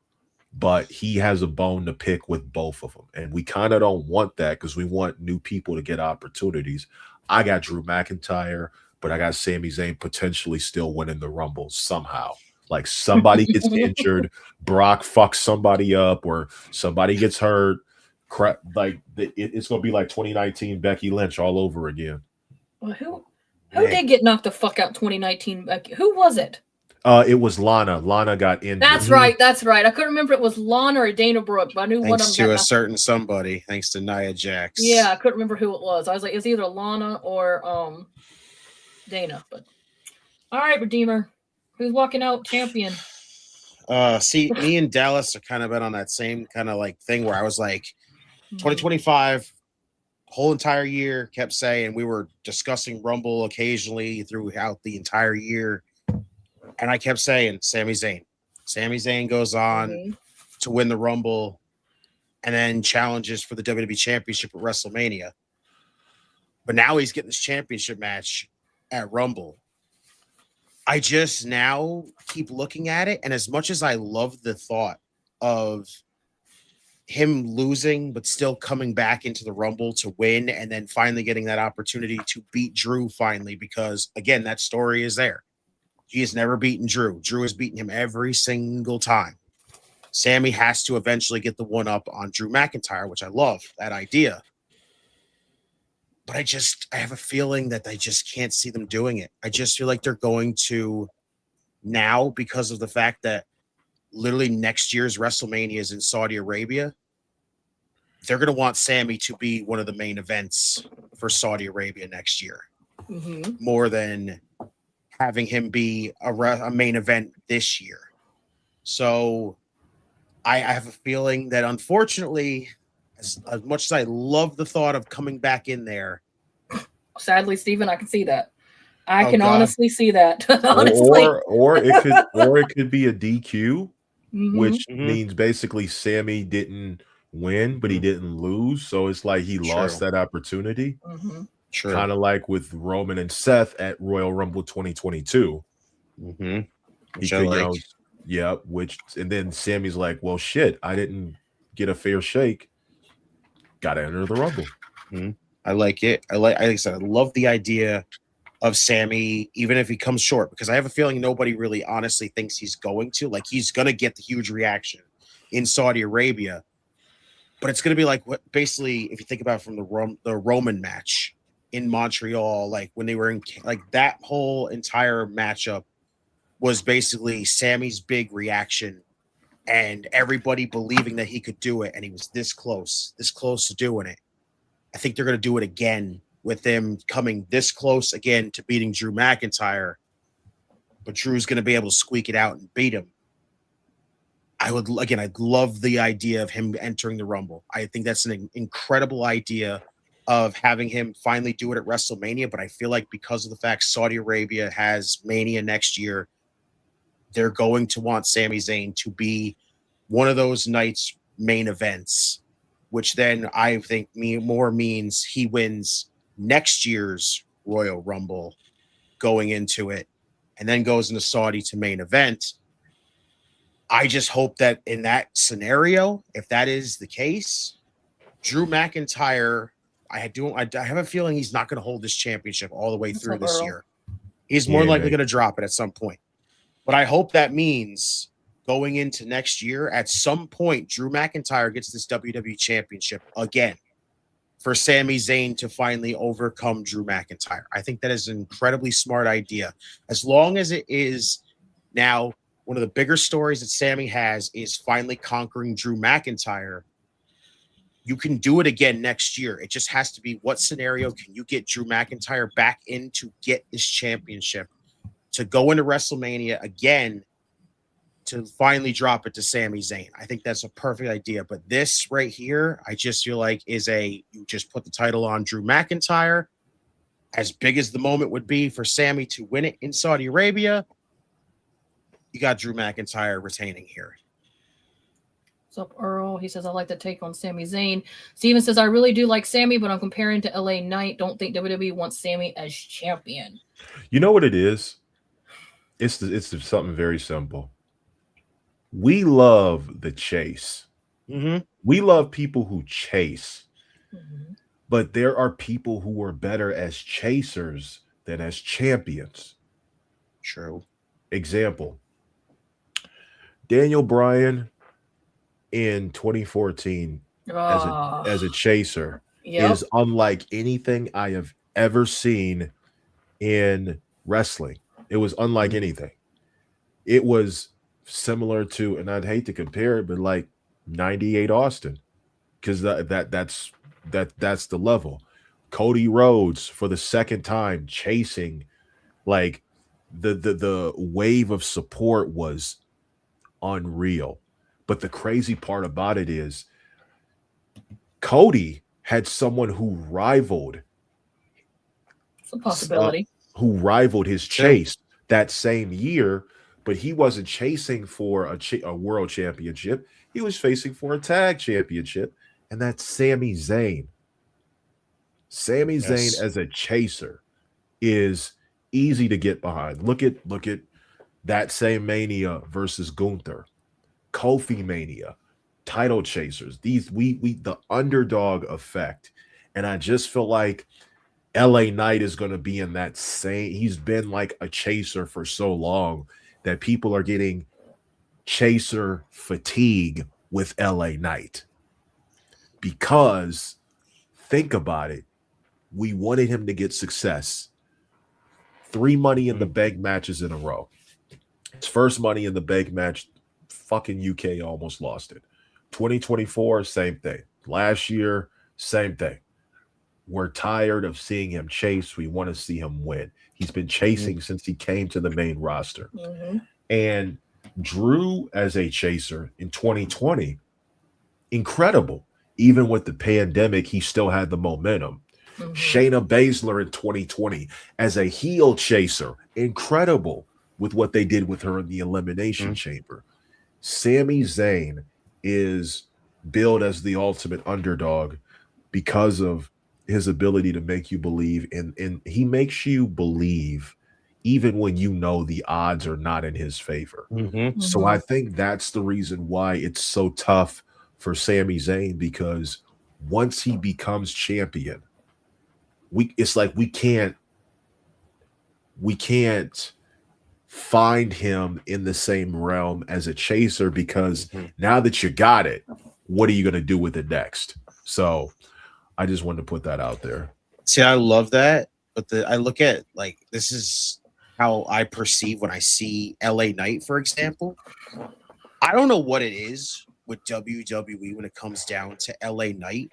[SPEAKER 5] but he has a bone to pick with both of them. And we kind of don't want that, because we want new people to get opportunities. I got Drew McIntyre, but I got Sami Zayn potentially still winning the Rumble somehow. Like somebody gets injured, Brock fucks somebody up, or somebody gets hurt. Crap, like it's going to be like 2019 Becky Lynch all over again.
[SPEAKER 4] Well, who did get knocked the fuck out 2019? Who was it?
[SPEAKER 5] It was Lana. Lana got injured.
[SPEAKER 4] That's right. That's right. I couldn't remember if it was Lana or Dana Brooke, but I knew one of
[SPEAKER 1] Thanks
[SPEAKER 4] them.
[SPEAKER 1] to a certain somebody. Thanks to Nia Jax.
[SPEAKER 4] Yeah, I couldn't remember who it was. I was like, it's either Lana or Dana. But all right, Redeemer, who's walking out champion?
[SPEAKER 1] See, me and Dallas are kind of been on that same kind of like thing where I was like, 2025, whole entire year, kept saying, we were discussing Rumble occasionally throughout the entire year. And I kept saying, Sami Zayn. Sami Zayn goes on to win the Rumble and then challenges for the WWE Championship at WrestleMania. But now he's getting this championship match at Rumble. I just now keep looking at it, and as much as I love the thought of him losing but still coming back into the Rumble to win, and then finally getting that opportunity to beat Drew finally, because again, that story is there. He has never beaten Drew. Drew has beaten him every single time. Sami has to eventually get the one up on Drew McIntyre, which I love that idea. But I have a feeling that I just can't see them doing it. I just feel like they're going to now, because of the fact that literally next year's WrestleMania is in Saudi Arabia. They're going to want Sami to be one of the main events for Saudi Arabia next year, more than having him be a main event this year. So I have a feeling that, unfortunately, as much as I love the thought of coming back in there,
[SPEAKER 4] sadly, Steven, I can see that. I can honestly see that.
[SPEAKER 5] Or it could be a DQ, which means basically Sami didn't win, but he didn't lose. So it's like he lost that opportunity. Kind of like with Roman and Seth at Royal Rumble 2022. He could, and then Sami's like, well, shit, I didn't get a fair shake. Got to enter the Rumble.
[SPEAKER 1] I like it. Like I said, I love the idea of Sami, even if he comes short, because I have a feeling nobody really honestly thinks he's going to. Like, he's going to get the huge reaction in Saudi Arabia, but it's going to be like what basically, if you think about it from the Roman match in Montreal, like when they were in, like that whole entire matchup was basically Sami's big reaction and everybody believing that he could do it. And he was this close to doing it. I think they're going to do it again with them coming this close again to beating Drew McIntyre, but Drew's going to be able to squeak it out and beat him. I'd love the idea of him entering the Rumble. I think that's an incredible idea of having him finally do it at WrestleMania, but I feel like because of the fact Saudi Arabia has Mania next year, they're going to want Sami Zayn to be one of those nights' main events, which then I think more means he wins next year's Royal Rumble going into it, and then goes into Saudi to main event. I just hope that in that scenario, if that is the case, Drew McIntyre, I have a feeling he's not going to hold this championship all the way through this year. He's more likely going to drop it at some point. But I hope that means going into next year, at some point, Drew McIntyre gets this WWE championship again for Sami Zayn to finally overcome Drew McIntyre. I think that is an incredibly smart idea. As long as it is now, one of the bigger stories that Sami has is finally conquering Drew McIntyre. You can do it again next year. It just has to be, what scenario can you get Drew McIntyre back in to get this championship, to go into WrestleMania again, to finally drop it to Sami Zayn. I think that's a perfect idea. But this right here, I just feel like you just put the title on Drew McIntyre. As big as the moment would be for Sami to win it in Saudi Arabia, you got Drew McIntyre retaining here.
[SPEAKER 4] What's up, Earl? He says, I like the take on Sami Zayn. Steven says, I really do like Sami, but I'm comparing to LA Knight. Don't think WWE wants Sami as champion.
[SPEAKER 5] You know what it is? It's something very simple. We love the chase.
[SPEAKER 1] Mm-hmm.
[SPEAKER 5] We love people who chase. Mm-hmm. But there are people who are better as chasers than as champions.
[SPEAKER 1] True.
[SPEAKER 5] Example. Daniel Bryan in 2014 as a chaser is unlike anything I have ever seen in wrestling. It was unlike anything. It was similar to, and I'd hate to compare it, but like 98 Austin, because that's the level. Cody Rhodes for the second time chasing, like the wave of support was unreal. But the crazy part about it is Cody had someone who rivaled.
[SPEAKER 4] It's a possibility.
[SPEAKER 5] Who rivaled his chase that same year, but he wasn't chasing for a world championship. He was facing for a tag championship, and that's Sami Zayn. Sami Zayn as a chaser is easy to get behind. Look at that same Mania versus Gunther, Kofi Mania, title chasers. These we the underdog effect, and I just feel like LA Knight is going to be in that same. He's been like a chaser for so long that people are getting chaser fatigue with LA Knight. Because think about it, we wanted him to get success. 3 Money in the Bank matches in a row. His first Money in the Bank match, fucking UK almost lost it. 2024, same thing. Last year, same thing. We're tired of seeing him chase. We want to see him win. He's been chasing since he came to the main roster. Mm-hmm. And Drew as a chaser in 2020, incredible. Even with the pandemic, he still had the momentum. Mm-hmm. Shayna Baszler in 2020 as a heel chaser, incredible with what they did with her in the Elimination Chamber. Sami Zayn is billed as the ultimate underdog because of his ability to make you believe, and he makes you believe even when you know the odds are not in his favor. Mm-hmm. So I think that's the reason why it's so tough for Sami Zayn, because once he becomes champion, it's like we can't find him in the same realm as a chaser, because now that you got it, what are you going to do with it next? So I just wanted to put that out there.
[SPEAKER 1] See, I love that, but I look at, like, this is how I perceive when I see LA Knight, for example. I don't know what it is with WWE when it comes down to LA Knight.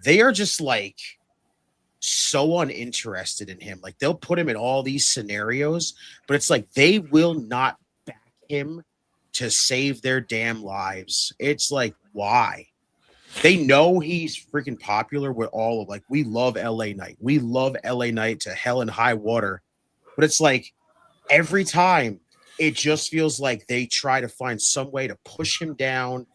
[SPEAKER 1] They are just like so uninterested in him. Like, they'll put him in all these scenarios, but it's like they will not back him to save their damn lives. It's like, why? They know he's freaking popular with all of, like, we love LA Knight. We love LA Knight to hell and high water. But it's like every time it just feels like they try to find some way to push him down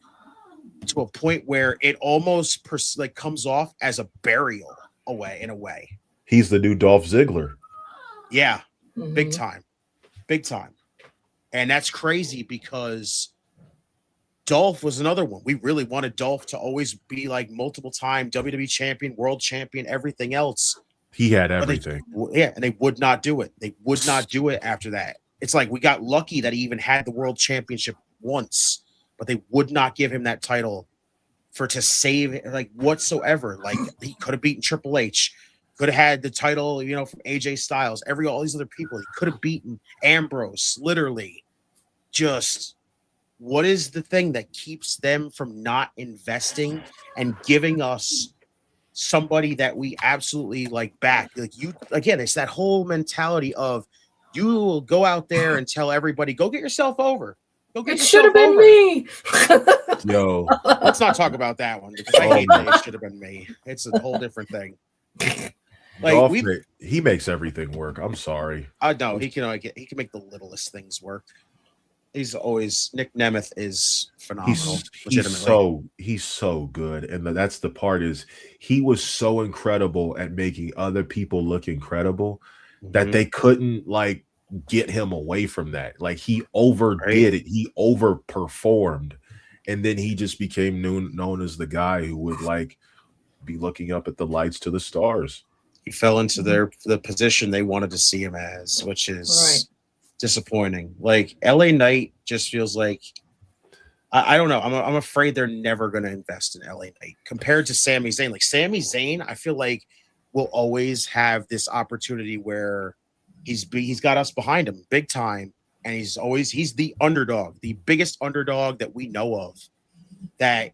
[SPEAKER 1] to a point where it almost comes off as a burial. away in a way.
[SPEAKER 5] He's the new Dolph Ziggler.
[SPEAKER 1] Yeah, big
[SPEAKER 4] Mhm.
[SPEAKER 1] time. Big time. And that's crazy because Dolph was another one. We really wanted Dolph to always be like multiple time WWE champion, world champion, everything else.
[SPEAKER 5] He had
[SPEAKER 1] But
[SPEAKER 5] everything.
[SPEAKER 1] and they would not do it. They would not do it after that. It's like we got lucky that he even had the world championship once, but they would not give him that title to save it, like whatsoever. Like he could have beaten Triple H, could have had the title, from AJ Styles, all these other people. He could have beaten Ambrose, literally. Just what is the thing that keeps them from not investing and giving us somebody that we absolutely like back? Like you again, it's that whole mentality of you will go out there and tell everybody, go get yourself over. Go get
[SPEAKER 4] It should
[SPEAKER 1] yourself
[SPEAKER 4] have been
[SPEAKER 1] over.
[SPEAKER 4] me.
[SPEAKER 5] Yo,
[SPEAKER 1] Let's not talk about that one because I hate that it should have been me. It's a whole different thing. Like
[SPEAKER 5] Dolph, he makes everything work. I'm sorry.
[SPEAKER 1] I know he can make the littlest things work. He's always Nick Nemeth is phenomenal.
[SPEAKER 5] He's so good, and that's the part is he was so incredible at making other people look incredible that they couldn't like get him away from that. Like he overdid it, he overperformed, and then he just became known as the guy who would like be looking up at the lights to the stars.
[SPEAKER 1] He fell into the position they wanted to see him as, which is disappointing. Like LA Knight just feels like I don't know. I'm afraid they're never going to invest in LA Knight compared to Sami Zayn. Like Sami Zayn, I feel like will always have this opportunity where he's got us behind him big time, and he's the underdog, the biggest underdog that we know of. That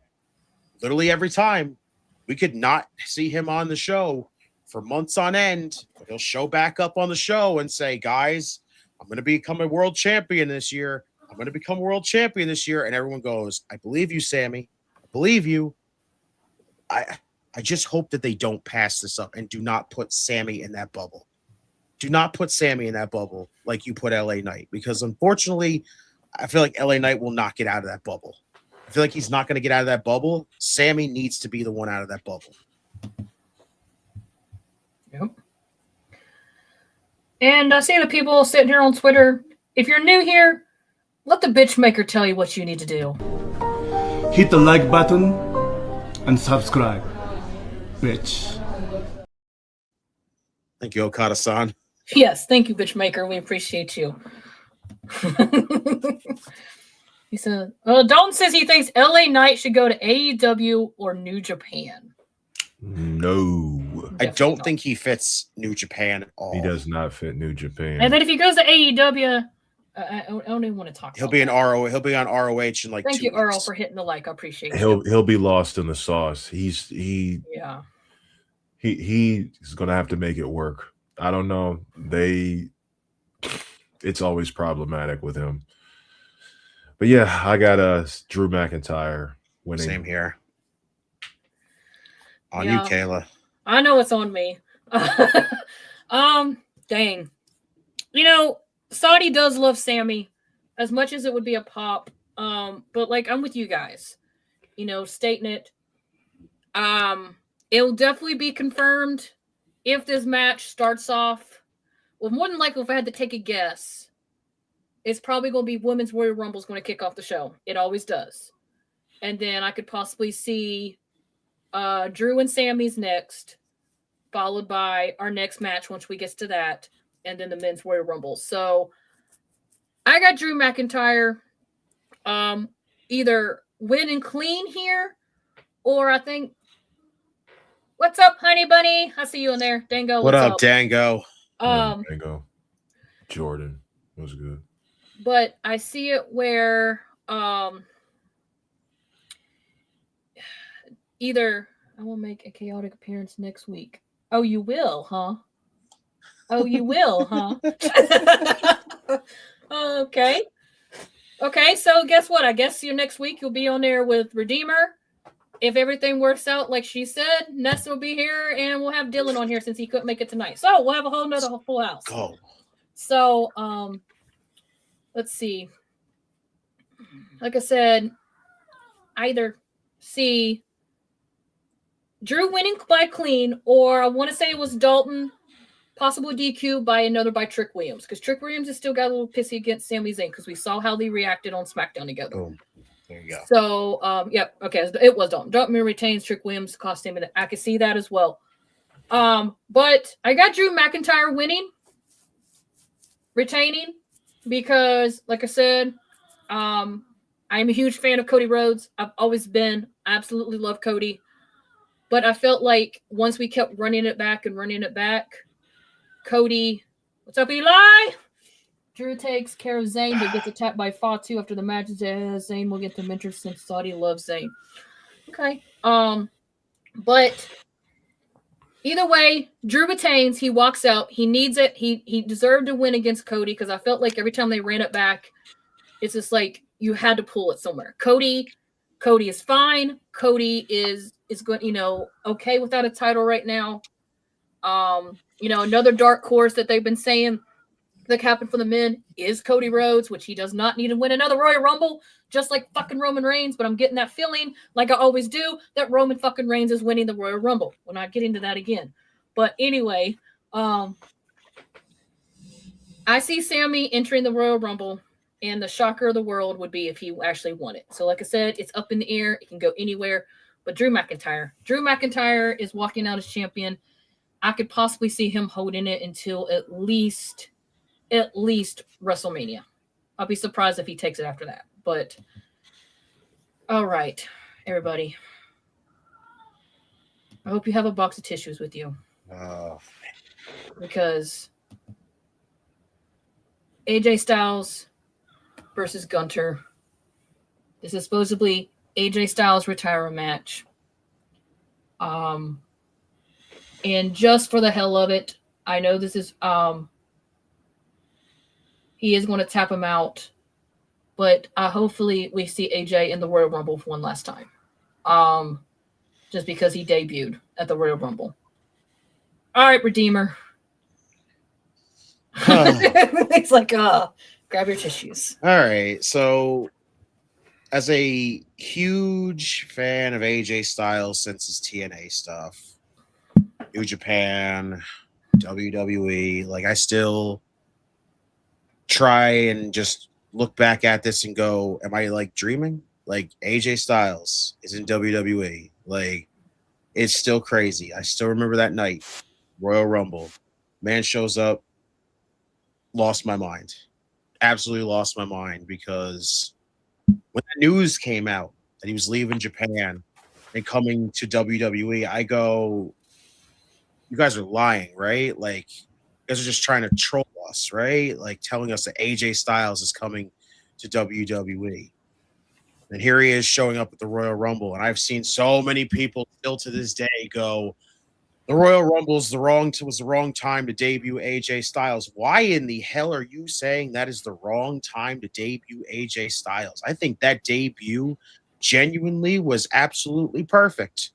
[SPEAKER 1] literally every time we could not see him on the show for months on end, but he'll show back up on the show and say, "Guys, I'm going to become a world champion this year. I'm going to become world champion this year." And everyone goes, "I believe you, Sammy. I believe you." I just hope that they don't pass this up and do not put Sammy in that bubble. Do not put Sammy in that bubble like you put LA Knight, because unfortunately, I feel like LA Knight will not get out of that bubble. I feel like he's not going to get out of that bubble. Sammy needs to be the one out of that bubble.
[SPEAKER 4] Yep. And I see the people sitting here on Twitter. If you're new here, let the bitch maker tell you what you need to do.
[SPEAKER 7] Hit the like button and subscribe, bitch.
[SPEAKER 1] Thank you, Okada-san.
[SPEAKER 4] Yes, thank you, bitch maker. We appreciate you. He said, Dalton says he thinks LA Knight should go to AEW or New Japan.
[SPEAKER 5] No.
[SPEAKER 1] I don't think he fits New Japan at all.
[SPEAKER 5] He does not fit New Japan.
[SPEAKER 4] And then if he goes to AEW, I don't even want to talk.
[SPEAKER 1] He'll be on ROH in like
[SPEAKER 4] Thank
[SPEAKER 1] 2
[SPEAKER 4] you,
[SPEAKER 1] weeks.
[SPEAKER 4] Earl, for hitting the like. I appreciate it.
[SPEAKER 5] He'll be lost in the sauce. He's gonna have to make it work. I don't know. It's always problematic with him. But yeah, I got Drew McIntyre winning.
[SPEAKER 1] Same here. On you, Kayla.
[SPEAKER 4] I know it's on me. Dang. Saudi does love Sammy as much as it would be a pop. But like I'm with you guys. Stating it. It'll definitely be confirmed if this match starts off. Well, more than likely, if I had to take a guess, it's probably going to be Women's Royal Rumble is going to kick off the show. It always does. And then I could possibly see Drew and Sammy's next, followed by our next match once we get to that, and then the Men's Royal Rumble. So I got Drew McIntyre either winning clean here, or I think, what's up, honey bunny? I see you in there. Dango,
[SPEAKER 1] What up, Dango?
[SPEAKER 5] Dango. Jordan was good.
[SPEAKER 4] But I see it where either I will make a chaotic appearance next week. Oh, you will, huh? Oh, you will, huh? Okay. Okay, so guess what? I guess next week you'll be on there with Redeemer. If everything works out like she said, Nessa will be here, and we'll have Dylan on here since he couldn't make it tonight. So we'll have a whole nother full house.
[SPEAKER 1] Go.
[SPEAKER 4] So let's see. Like I said, either see Drew winning by clean, or I want to say it was Dalton, possible DQ by Trick Williams, because Trick Williams has still got a little pissy against Sami Zayn because we saw how they reacted on SmackDown together.
[SPEAKER 1] Boom. There you go.
[SPEAKER 4] So, yep, okay, it was Dalton. Dalton retains, Trick Williams cost him, and I can see that as well. But I got Drew McIntyre retaining, because, like I said, I'm a huge fan of Cody Rhodes. I've always been. I absolutely love Cody. But I felt like once we kept running it back, Cody, what's up, Eli? Drew takes care of Zayn, but gets attacked by Fatu after the match. Zayn will get the mentor since Saudi loves Zayn. Okay. But either way, Drew retains. He walks out. He needs it. He deserved to win against Cody, because I felt like every time they ran it back, it's just like you had to pull it somewhere. Cody is fine. Cody is good, okay without a title right now. Another dark horse that they've been saying the captain for the men is Cody Rhodes, which he does not need to win another Royal Rumble, just like fucking Roman Reigns. But I'm getting that feeling, like I always do, that Roman fucking Reigns is winning the Royal Rumble. We'll not get into that again. But anyway, I see Sami entering the Royal Rumble, and the shocker of the world would be if he actually won it. So like I said, it's up in the air. It can go anywhere. But Drew McIntyre is walking out as champion. I could possibly see him holding it until at least WrestleMania. I'll be surprised if he takes it after that. But all right, everybody. I hope you have a box of tissues with you. Because AJ Styles versus Gunter. This is supposedly AJ Styles' retirement match. And just for the hell of it, I know this is he is going to tap him out, but hopefully we see AJ in the Royal Rumble for one last time. Just because he debuted at the Royal Rumble. All right, Redeemer. It's like, grab your tissues.
[SPEAKER 1] All right, so as a huge fan of AJ Styles since his TNA stuff, New Japan, WWE, like I still try and just look back at this and go, am I like dreaming? Like AJ Styles is in WWE. Like it's still crazy. I still remember that night, Royal Rumble. Man shows up, lost my mind. Absolutely lost my mind, because when the news came out that he was leaving Japan and coming to WWE, I go, you guys are lying, right? Like, you guys are just trying to troll us, right? Like telling us that AJ Styles is coming to WWE. And here he is showing up at the Royal Rumble. And I've seen so many people still to this day go, the Royal Rumble was the wrong time to debut AJ Styles. Why in the hell are you saying that is the wrong time to debut AJ Styles? I think that debut genuinely was absolutely perfect.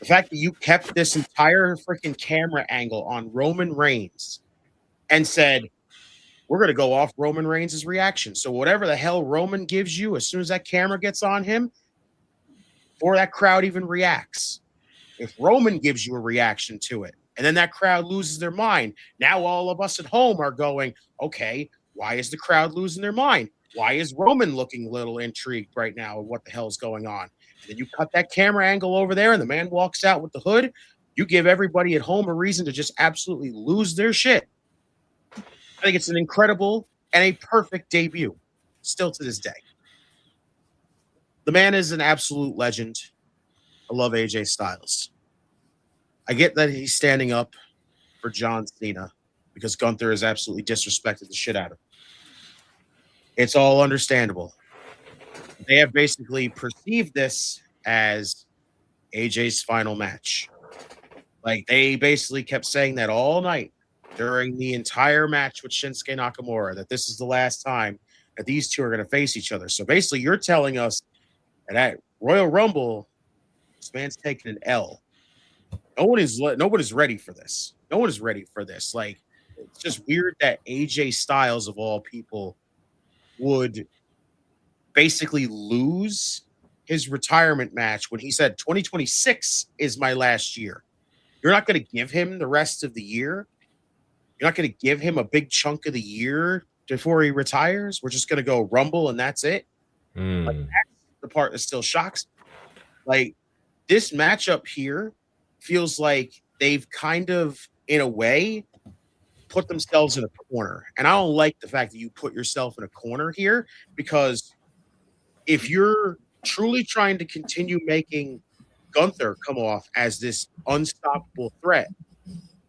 [SPEAKER 1] The fact that you kept this entire freaking camera angle on Roman Reigns and said, we're going to go off Roman Reigns' reaction. So whatever the hell Roman gives you, as soon as that camera gets on him, before that crowd even reacts, if Roman gives you a reaction to it, and then that crowd loses their mind, now all of us at home are going, okay, why is the crowd losing their mind? Why is Roman looking a little intrigued right now of what the hell is going on? And then you cut that camera angle over there and the man walks out with the hood. You give everybody at home a reason to just absolutely lose their shit. I think it's an incredible and a perfect debut, still to this day. The man is an absolute legend. I love AJ Styles. I get that he's standing up for John Cena because Gunther has absolutely disrespected the shit out of him. It's all understandable. They have basically perceived this as AJ's final match. Like, they basically kept saying that all night during the entire match with Shinsuke Nakamura, that this is the last time that these two are going to face each other. So basically, you're telling us that at Royal Rumble, this man's taking an L. Nobody's ready for this. No one is ready for this. Like, it's just weird that AJ Styles, of all people, would basically lose his retirement match when he said 2026 is my last year. You're not going to give him the rest of the year. You're not going to give him a big chunk of the year before he retires. We're just going to go Rumble and that's it. Like, that's the part that still shocks me. Like, this matchup here feels like they've kind of, in a way, put themselves in a corner. And I don't like the fact that you put yourself in a corner here, because if you're truly trying to continue making Gunther come off as this unstoppable threat,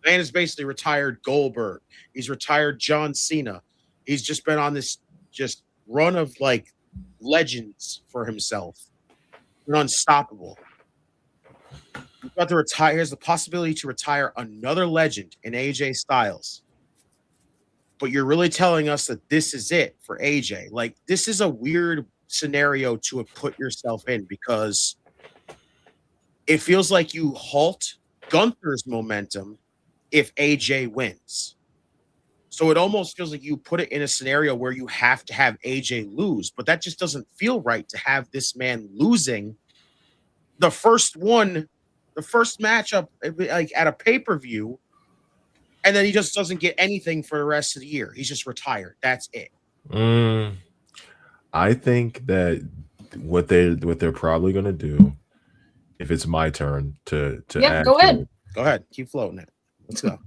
[SPEAKER 1] man has basically retired Goldberg. He's retired John Cena. He's just been on this just run of like legends for himself. You're unstoppable. You've got to retire. Here's the possibility to retire another legend in AJ Styles. But you're really telling us that this is it for AJ. Like, this is a weird scenario to have put yourself in, because it feels like you halt Gunther's momentum if AJ wins. So it almost feels like you put it in a scenario where you have to have AJ lose, but that just doesn't feel right to have this man losing the first matchup, like at a pay-per-view, and then he just doesn't get anything for the rest of the year. He's just retired. That's it.
[SPEAKER 5] I think that what they're probably going to do, if it's my turn to add
[SPEAKER 4] go
[SPEAKER 5] to
[SPEAKER 4] ahead.
[SPEAKER 5] it,
[SPEAKER 1] Go ahead. Keep floating it. Let's go.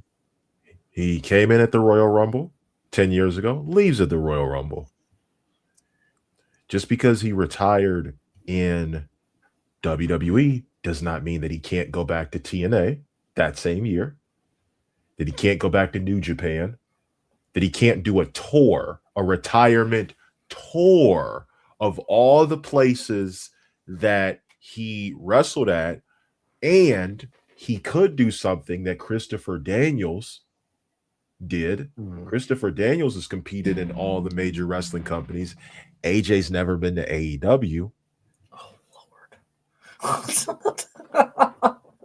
[SPEAKER 5] he came in at the Royal Rumble 10 years ago, leaves at the Royal Rumble. Just because he retired in WWE does not mean that he can't go back to TNA that same year, that he can't go back to New Japan, that he can't do a tour, a retirement tour of all the places that he wrestled at. And he could do something that Christopher Daniels did. Christopher Daniels has competed in all the major wrestling companies. AJ's never been to AEW.
[SPEAKER 4] Oh Lord.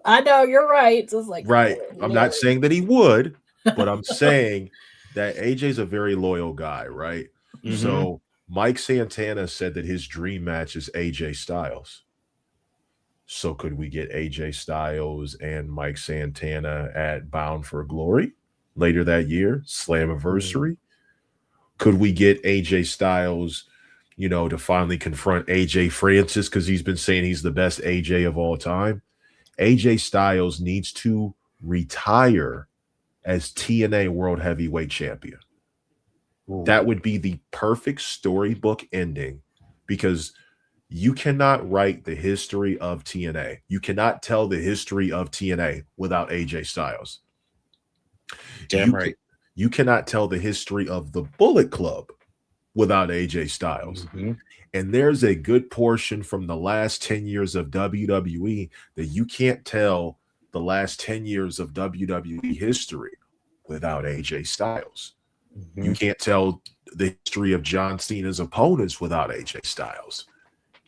[SPEAKER 4] I know, you're right. It's just like,
[SPEAKER 5] right.
[SPEAKER 4] oh,
[SPEAKER 5] I'm
[SPEAKER 4] Lord.
[SPEAKER 5] not saying that he would, but I'm saying that AJ's a very loyal guy, right?
[SPEAKER 1] Mhm.
[SPEAKER 5] So Mike Santana said that his dream match is AJ Styles. So could we get AJ Styles and Mike Santana at Bound for Glory later that year, Slammiversary? Could we get AJ Styles, to finally confront AJ Francis, because he's been saying he's the best AJ of all time? AJ Styles needs to retire as TNA World Heavyweight Champion. That would be the perfect storybook ending, because you cannot write the history of TNA. You cannot tell the history of TNA without AJ Styles.
[SPEAKER 1] Damn right.
[SPEAKER 5] You cannot tell the history of the Bullet Club without AJ Styles. And there's a good portion from the last 10 years of WWE that you can't tell the last 10 years of WWE history without AJ Styles. You can't tell the history of John Cena's opponents without AJ Styles.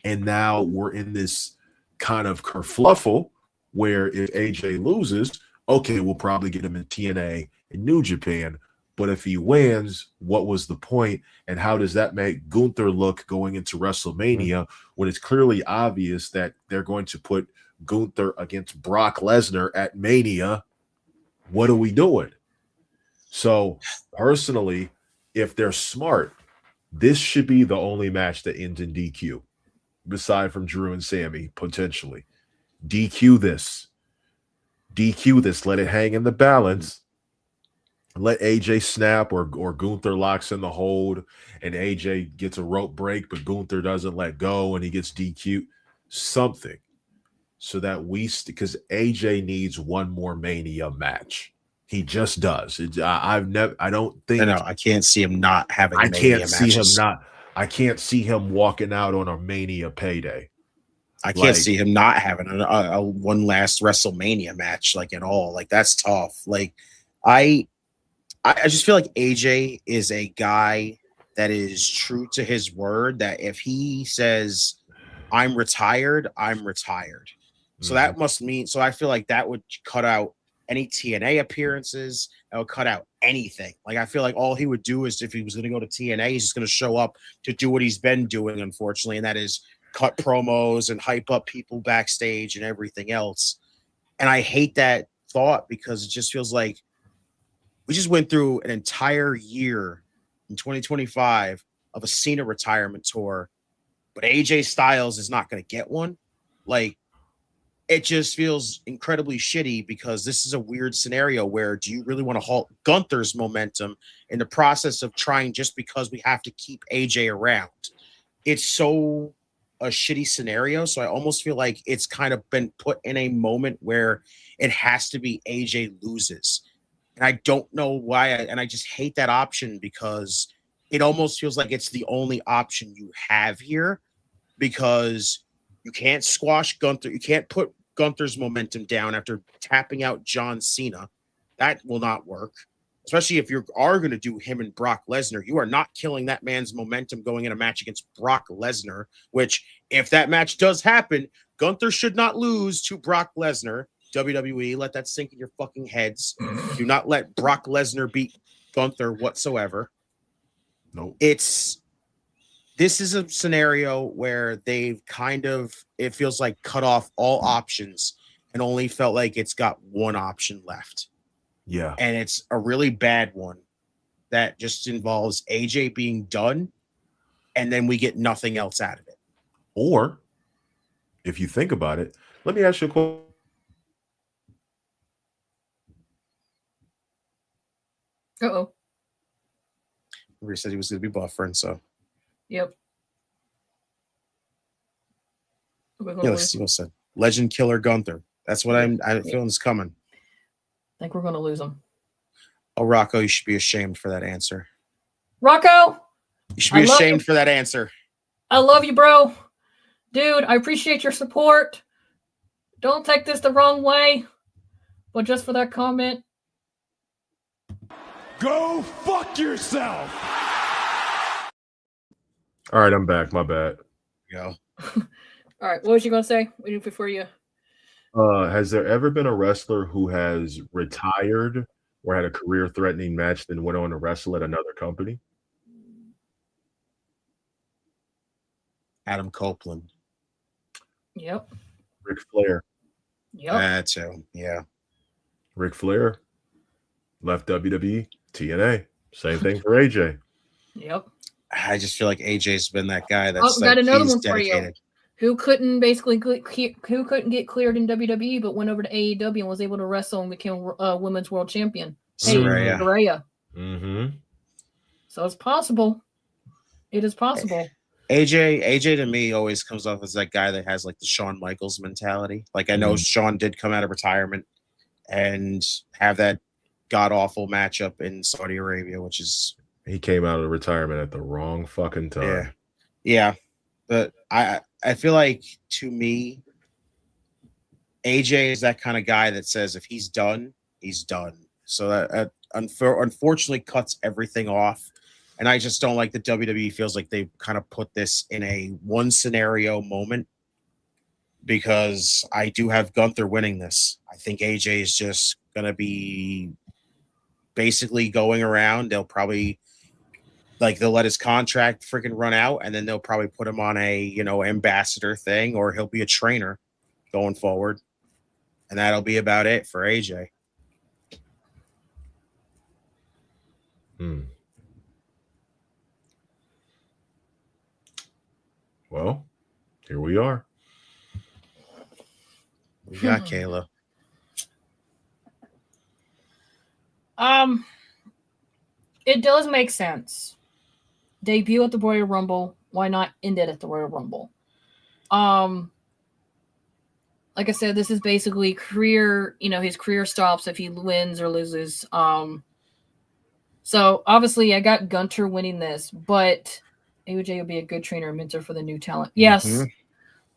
[SPEAKER 5] And now we're in this kind of kerfluffle where if AJ loses, okay, we'll probably get him in TNA and New Japan. But if he wins, what was the point? And how does that make Gunther look going into WrestleMania when it's clearly obvious that they're going to put Gunther against Brock Lesnar at Mania? What are we doing? So personally, if they're smart, this should be the only match that ends in DQ, aside from Drew and Sammy, potentially. DQ this. Let it hang in the balance. Let AJ snap, or Gunther locks in the hold and AJ gets a rope break, but Gunther doesn't let go and he gets DQ. Something. So that because AJ needs one more Mania match. He just does. I
[SPEAKER 1] can't see him not having.
[SPEAKER 5] I can't see him walking out on a Mania payday.
[SPEAKER 1] I can't see him not having a one last WrestleMania match, like, at all. Like, that's tough. Like, I just feel like AJ is a guy that is true to his word, that if he says, I'm retired, I'm retired. So that must mean, so I feel like that would cut out any TNA appearances. That would cut out anything. Like, I feel like all he would do is, if he was going to go to TNA, he's just going to show up to do what he's been doing, unfortunately, and that is cut promos and hype up people backstage and everything else. And I hate that thought because it just feels like we just went through an entire year in 2025 of a Cena retirement tour, but AJ Styles is not going to get one. Like, it just feels incredibly shitty because this is a weird scenario where do you really want to halt Gunther's momentum in the process of trying just because we have to keep AJ around? It's so a shitty scenario. So I almost feel like it's kind of been put in a moment where it has to be AJ loses. And I don't know why. And I just hate that option because it almost feels like it's the only option you have here because you can't squash Gunther. You can't put Gunther's momentum down after tapping out John Cena. That will not work, especially if you are going to do him and Brock Lesnar. You are not killing that man's momentum going in a match against Brock Lesnar, which if that match does happen, Gunther should not lose to Brock Lesnar. WWE, let that sink in your fucking heads. Do not let Brock Lesnar beat Gunther whatsoever.
[SPEAKER 5] Nope.
[SPEAKER 1] This is a scenario where they've kind of, it feels like cut off all options and only felt like it's got one option left.
[SPEAKER 5] Yeah.
[SPEAKER 1] And it's a really bad one that just involves AJ being done and then we get nothing else out of it.
[SPEAKER 5] Or if you think about it, let me ask you a question.
[SPEAKER 4] Uh-oh.
[SPEAKER 1] He said he was going to be buffering, so.
[SPEAKER 4] Yep.
[SPEAKER 1] Yeah, like Steve said, Legend Killer Gunther. That's what I'm feeling is coming.
[SPEAKER 4] I think we're going to lose him.
[SPEAKER 1] Oh, Rocco, you should be ashamed for that answer.
[SPEAKER 4] Rocco!
[SPEAKER 1] You should be ashamed for that answer.
[SPEAKER 4] I love you, bro. Dude, I appreciate your support. Don't take this the wrong way. But just for that comment.
[SPEAKER 7] Go fuck yourself!
[SPEAKER 5] All right, I'm back. My bad.
[SPEAKER 1] Go.
[SPEAKER 4] All right, what was you going to say before you?
[SPEAKER 5] Has there ever been a wrestler who has retired or had a career-threatening match then went on to wrestle at another company?
[SPEAKER 1] Adam Copeland.
[SPEAKER 4] Yep.
[SPEAKER 5] Ric Flair.
[SPEAKER 4] Yep.
[SPEAKER 1] That's him. Yeah.
[SPEAKER 5] Ric Flair left WWE, TNA. Same thing for AJ.
[SPEAKER 4] Yep.
[SPEAKER 1] I just feel like AJ's been that guy that's
[SPEAKER 4] got another one
[SPEAKER 1] dedicated.
[SPEAKER 4] for you. Who couldn't get cleared in WWE, but went over to AEW and was able to wrestle and became women's world champion. Saraya.
[SPEAKER 5] Mm-hmm.
[SPEAKER 4] So it's possible. It is possible.
[SPEAKER 1] AJ to me always comes off as that guy that has like the Shawn Michaels mentality. Like I know Shawn did come out of retirement and have that god awful matchup in Saudi Arabia, which is
[SPEAKER 5] he came out of retirement at the wrong fucking time.
[SPEAKER 1] Yeah. But I feel like to me, AJ is that kind of guy that says if he's done, he's done. So that unfortunately cuts everything off. And I just don't like that WWE feels like they've kind of put this in a one scenario moment because I do have Gunther winning this. I think AJ is just going to be basically going around. They'll probably they'll let his contract freaking run out and then they'll probably put him on a, ambassador thing or he'll be a trainer going forward. And that'll be about it for AJ.
[SPEAKER 5] Well, here we are.
[SPEAKER 1] We got Kayla.
[SPEAKER 4] It does make sense. Debut at the Royal Rumble. Why not end it at the Royal Rumble? Like I said, this is basically career, his career stops if he wins or loses. So obviously I got Gunther winning this, but AJ will be a good trainer and mentor for the new talent. Yes.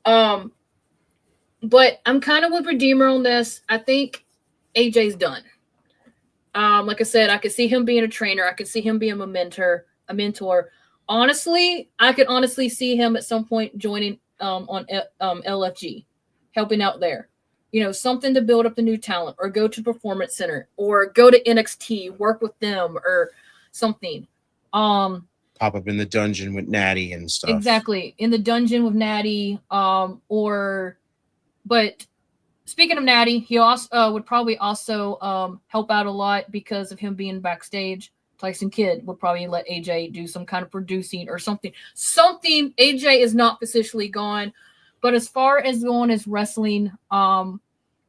[SPEAKER 4] But I'm kind of with Redeemer on this. I think AJ's done. Like I said, I could see him being a trainer. I could see him being a mentor. Honestly, I could see him at some point joining on LFG, helping out there. Something to build up the new talent, or go to Performance Center, or go to NXT, work with them, or something.
[SPEAKER 1] pop up in the dungeon with Natty and stuff.
[SPEAKER 4] Exactly. In the dungeon with Natty. But speaking of Natty, he also would probably also help out a lot because of him being backstage. Tyson Kidd would probably let AJ do some kind of producing or something. AJ is not officially gone, but as far as going as wrestling,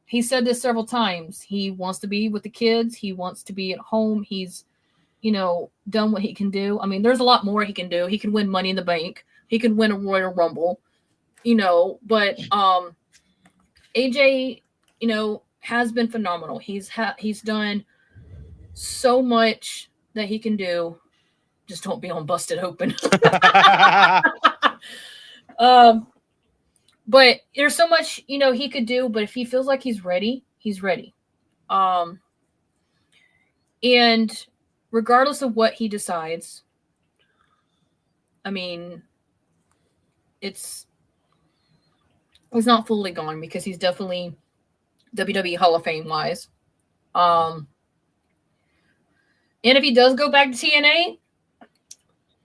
[SPEAKER 4] he said this several times. He wants to be with the kids. He wants to be at home. He's, done what he can do. I mean, there's a lot more he can do. He can win Money in the Bank. He can win a Royal Rumble, but AJ, has been phenomenal. He's done so much that he can do. Just don't be on Busted Open. But there's so much, he could do, but if he feels like he's ready, he's ready. And regardless of what he decides, I mean, he's not fully gone because he's definitely WWE Hall of Fame wise. And if he does go back to TNA,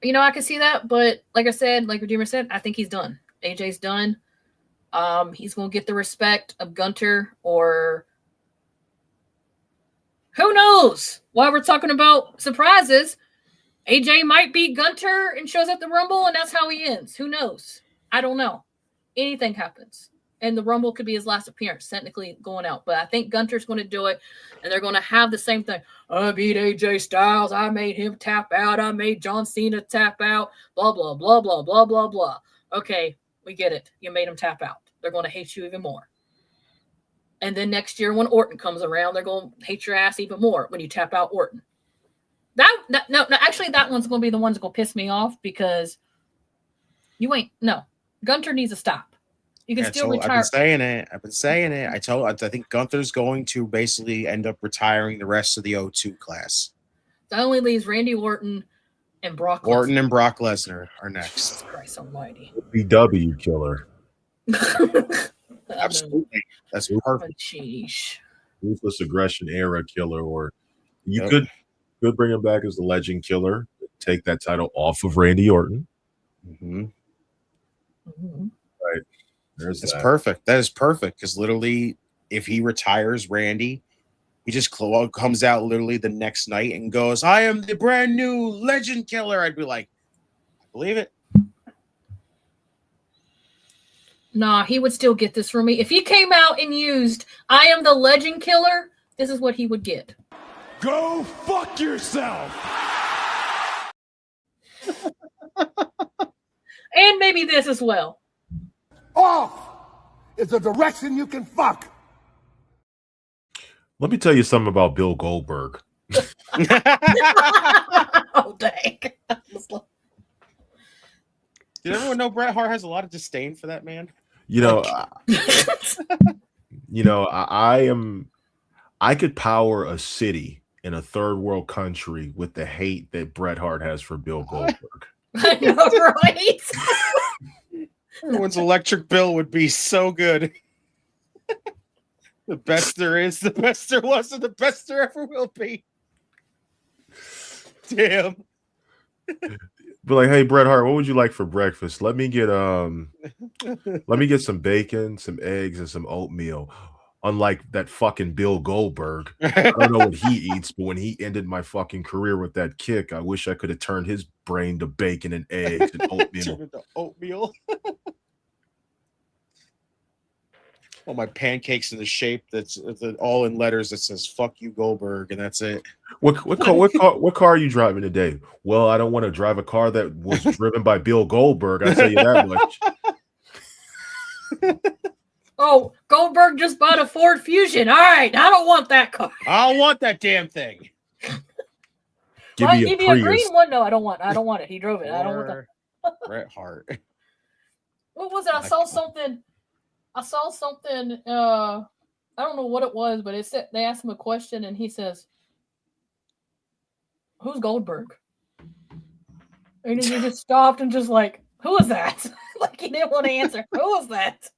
[SPEAKER 4] I can see that. But like I said, like Redeemer said, I think he's done. AJ's done. He's going to get the respect of Gunter, or who knows? While we're talking about surprises, AJ might beat Gunter and shows up the Rumble, and that's how he ends. Who knows? I don't know. Anything happens. And the Rumble could be his last appearance, technically going out. But I think Gunter's going to do it, and they're going to have the same thing. I beat AJ Styles. I made him tap out. I made John Cena tap out. Blah, blah, blah, blah, blah, blah, blah. Okay, we get it. You made him tap out. They're going to hate you even more. And then next year when Orton comes around, they're going to hate your ass even more when you tap out Orton. Actually, that one's going to be the one's going to piss me off because Gunter needs to stop. You can still retire.
[SPEAKER 1] I've been saying it. I think Gunther's going to basically end up retiring the rest of the 02 class.
[SPEAKER 4] That only leaves Randy Orton and Brock Lesnar.
[SPEAKER 1] Orton and Brock Lesnar are next.
[SPEAKER 4] Jesus Christ almighty.
[SPEAKER 5] BW killer.
[SPEAKER 1] Absolutely. That's perfect.
[SPEAKER 4] Sheesh.
[SPEAKER 5] Ruthless aggression era killer, or you could bring him back as the legend killer, take that title off of Randy Orton.
[SPEAKER 1] Mm-hmm.
[SPEAKER 4] Mm-hmm.
[SPEAKER 5] Right.
[SPEAKER 1] That's perfect. That is perfect because literally, if he retires Randy, he just comes out literally the next night and goes, "I am the brand new legend killer." I'd be like, I believe it.
[SPEAKER 4] Nah, he would still get this from me. If he came out and used "I am the legend killer," this is what he would get.
[SPEAKER 7] Go fuck yourself.
[SPEAKER 4] And maybe this as well.
[SPEAKER 8] Off is a direction you can fuck.
[SPEAKER 5] Let me tell you something about Bill Goldberg.
[SPEAKER 4] Oh, dang.
[SPEAKER 1] Did everyone know Bret Hart has a lot of disdain for that man?
[SPEAKER 5] I could power a city in a third world country with the hate that Bret Hart has for Bill Goldberg.
[SPEAKER 4] I know, right?
[SPEAKER 1] Everyone's electric bill would be so good. The best there is, the best there was, and the best there ever will be. Damn.
[SPEAKER 5] But like, hey, Bret Hart, what would you like for breakfast? Let me get some bacon, some eggs, and some oatmeal. Unlike that fucking Bill Goldberg. I don't know what he eats, but when he ended my fucking career with that kick, I wish I could have turned his brain to bacon and eggs and oatmeal.
[SPEAKER 1] All my pancakes in the shape that's all in letters that says "fuck you, Goldberg," and that's it.
[SPEAKER 5] What car are you driving today? Well, I don't want to drive a car that was driven by Bill Goldberg. I tell you that much.
[SPEAKER 4] Oh, Goldberg just bought a Ford Fusion. All right, I don't want that car.
[SPEAKER 1] I don't want that damn thing.
[SPEAKER 5] Give me a
[SPEAKER 4] green one. No, I don't want it. He drove it. I don't want that.
[SPEAKER 1] Bret Hart.
[SPEAKER 4] What was it? I saw something. I don't know what it was, but it said they asked him a question, and he says, "Who's Goldberg?" And he just stopped and just like, "Who is that?" Like he didn't want to answer. Who was that?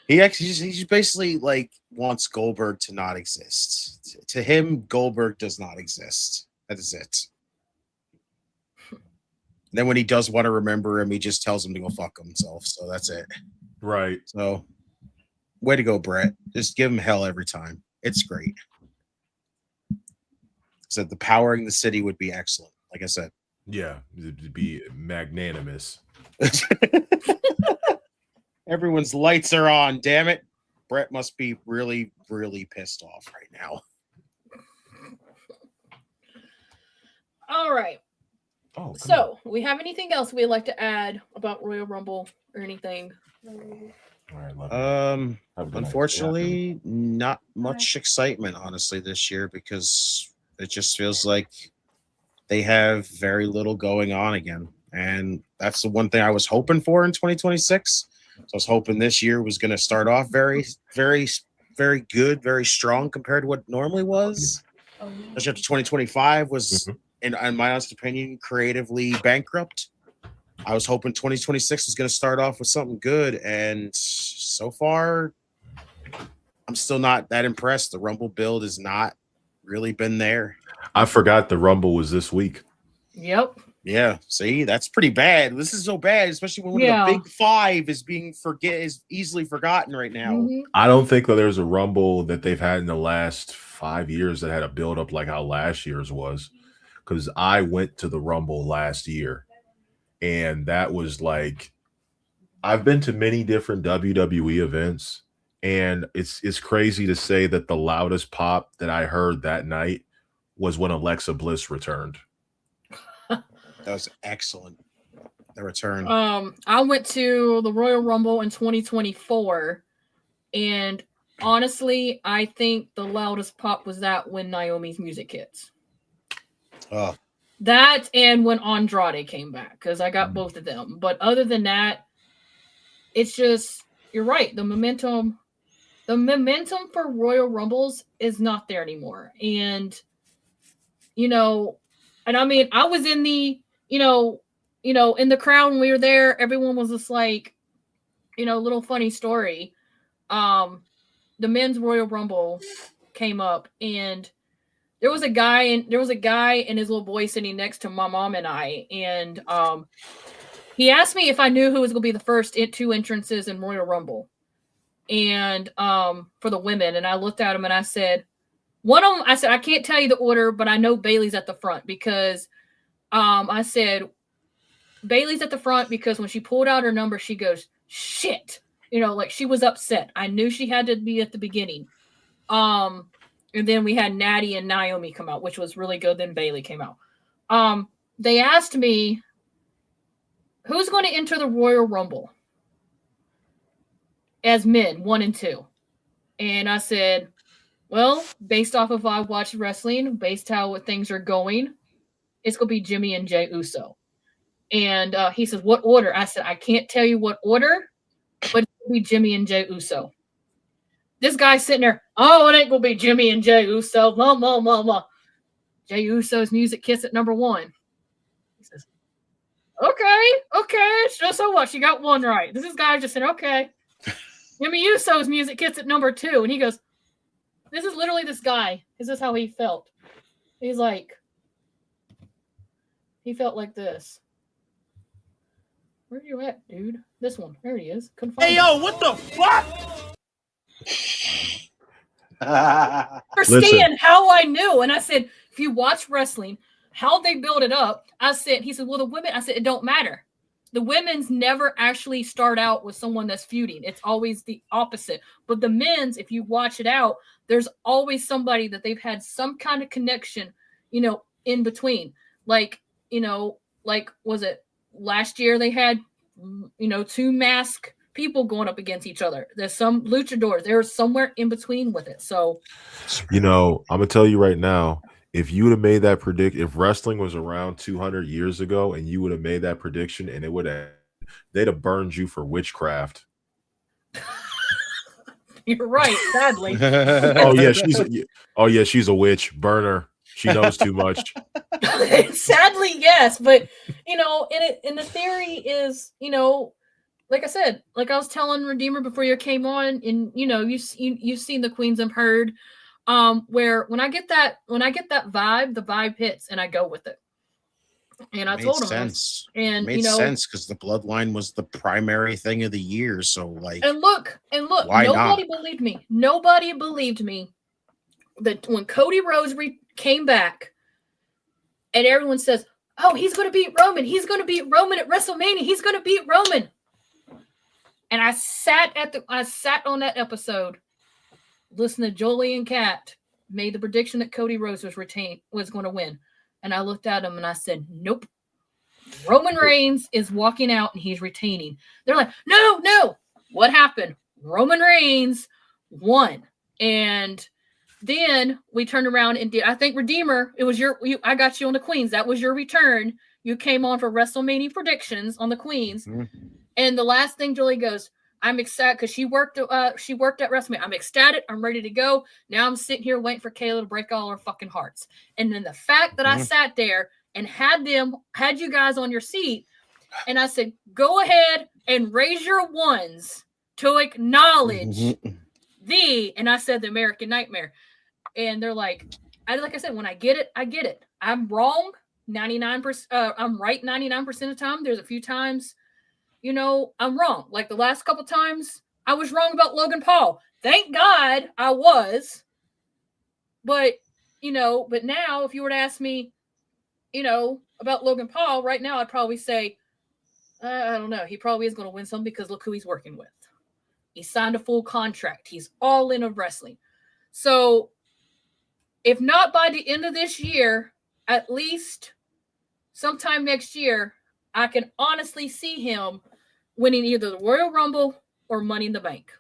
[SPEAKER 1] He just basically like wants Goldberg to not exist. To him, Goldberg does not exist. That is it. then when he does want to remember him, he just tells him to go fuck himself. So that's it.
[SPEAKER 5] Right.
[SPEAKER 1] So, way to go, Brett. Just give him hell every time. It's great. Said the powering the city would be excellent. Like I said.
[SPEAKER 5] Yeah, it'd be magnanimous.
[SPEAKER 1] Everyone's lights are on. Damn it. Brett must be really, really pissed off right now.
[SPEAKER 4] All right.
[SPEAKER 5] Oh,
[SPEAKER 4] so we have anything else we'd like to add about Royal Rumble or anything?
[SPEAKER 5] All right, love
[SPEAKER 1] Unfortunately, not much excitement, honestly, this year because it just feels like they have very little going on again. And that's the one thing I was hoping for in 2026. So I was hoping this year was going to start off very, very, very good, very strong compared to what it normally was. Especially after 2025 was, in my honest opinion, creatively bankrupt. I was hoping 2026 was going to start off with something good. And so far, I'm still not that impressed. The Rumble build has not really been there.
[SPEAKER 5] I forgot the Rumble was this week.
[SPEAKER 4] Yep.
[SPEAKER 1] Yeah, see, that's pretty bad. This is so bad, especially when one of the big five is is easily forgotten right now.
[SPEAKER 4] Mm-hmm.
[SPEAKER 5] I don't think that there's a Rumble that they've had in the last 5 years that had a build up like how last year's was. Because I went to the Rumble last year, and that was like, I've been to many different WWE events, and it's crazy to say that the loudest pop that I heard that night was when Alexa Bliss returned.
[SPEAKER 1] That was excellent. The return.
[SPEAKER 4] I went to the Royal Rumble in 2024, and honestly, I think the loudest pop was that when Naomi's music hits.
[SPEAKER 1] Oh.
[SPEAKER 4] That and when Andrade came back, because I got both of them. But other than that, it's just, you're right. The momentum for Royal Rumbles is not there anymore. And, and I mean, I was in the, in the crowd when we were there, everyone was just like, little funny story. The men's Royal Rumble came up, and there was a guy and his little boy sitting next to my mom and I, and he asked me if I knew who was going to be the first two entrances in Royal Rumble, and for the women. And I looked at him and I said, one of them, I said, I can't tell you the order, but I know Bayley's at the front because I said, Bayley's at the front because when she pulled out her number, she goes, shit. Like she was upset. I knew she had to be at the beginning. And then we had Natty and Naomi come out, which was really good. Then Bayley came out. They asked me, who's going to enter the Royal Rumble as men, 1 and 2? And I said, well, based off of I watch wrestling, based how things are going, it's going to be Jimmy and Jey Uso. And he says, what order? I said, I can't tell you what order, but it'll be Jimmy and Jey Uso. This guy's sitting there, oh, it ain't going to be Jimmy and Jey Uso. Blah, blah, blah, blah. Jey Uso's music kiss at number 1. He says, okay. So what? You got one right. This guy just said, okay. Jimmy Uso's music kiss at number 2. And he goes, this is literally this guy. This is how he felt. He's like, he felt like this. Where are you at, dude? This one. There he is. Couldn't find him.
[SPEAKER 7] What the fuck?
[SPEAKER 4] Understand how I knew. And I said, if you watch wrestling, how they build it up, he said, well, the women, I said, it don't matter. The women's never actually start out with someone that's feuding. It's always the opposite. But the men's, if you watch it out, there's always somebody that they've had some kind of connection, in between. Like, was it last year they had, 2 masked people going up against each other. There's some luchadors. They're somewhere in between with it. So,
[SPEAKER 5] I'm going to tell you right now, if you would have made that if wrestling was around 200 years ago and you would have made that prediction and they'd have burned you for witchcraft.
[SPEAKER 4] You're right, sadly.
[SPEAKER 5] She's a witch. Burn her. She knows too much.
[SPEAKER 4] Sadly, yes. But, and the theory is, like I said, like I was telling Redeemer before you came on, and, you've seen the Queens of Heard, where when I get that vibe, the vibe hits and I go with it. And I
[SPEAKER 1] Made
[SPEAKER 4] told him,
[SPEAKER 1] sense.
[SPEAKER 4] and
[SPEAKER 1] Made sense because the bloodline was the primary thing of the year. So like,
[SPEAKER 4] and look,
[SPEAKER 1] why
[SPEAKER 4] nobody
[SPEAKER 1] not?
[SPEAKER 4] believed me. Nobody believed me that when Cody Rhodes came back, and everyone says, "Oh, he's going to beat Roman. He's going to beat Roman at WrestleMania. He's going to beat Roman." And I sat on that episode, listening to Jolie and Kat made the prediction that Cody Rhodes was going to win, and I looked at him and I said, "Nope. Roman Reigns is walking out and he's retaining." They're like, "No. What happened? Roman Reigns won." And then we turned around and did, I think, Redeemer, it was I got you on the Queens. That was your return. You came on for WrestleMania predictions on the Queens. Mm-hmm. And the last thing Julie goes, "I'm excited," because she worked at WrestleMania. "I'm ecstatic. I'm ready to go. Now I'm sitting here waiting for Kayla to break all her fucking hearts." And then the fact that I sat there and had you guys on your seat, and I said, "Go ahead and raise your ones to acknowledge and I said the American Nightmare. And they're like I said, when I get it, I get it. I'm wrong 99%. I'm right 99% of the time. There's a few times, I'm wrong. Like the last couple times, I was wrong about Logan Paul. Thank God I was. But, but now if you were to ask me, about Logan Paul right now, I'd probably say, I don't know. He probably is going to win some because look who he's working with. He signed a full contract. He's all in of wrestling. So if not by the end of this year, at least sometime next year, I can honestly see him winning either the Royal Rumble or Money in the Bank.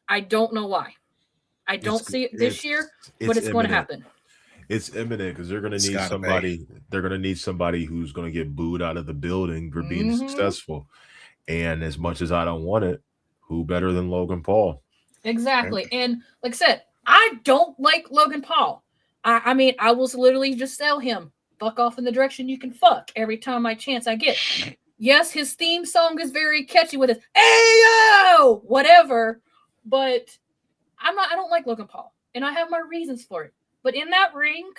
[SPEAKER 4] I don't know why. I don't see it this year, but it's going to happen.
[SPEAKER 5] It's imminent because they're going to need somebody. They're going to need somebody who's going to get booed out of the building for being successful. And as much as I don't want it, who better than Logan Paul?
[SPEAKER 4] Exactly. And like I said, I don't like Logan Paul. I mean, I will literally just tell him, "Fuck off in the direction you can fuck," every time I get. Yes, his theme song is very catchy with his "Ayo!" whatever, but I don't like Logan Paul, and I have my reasons for it. But in that ring,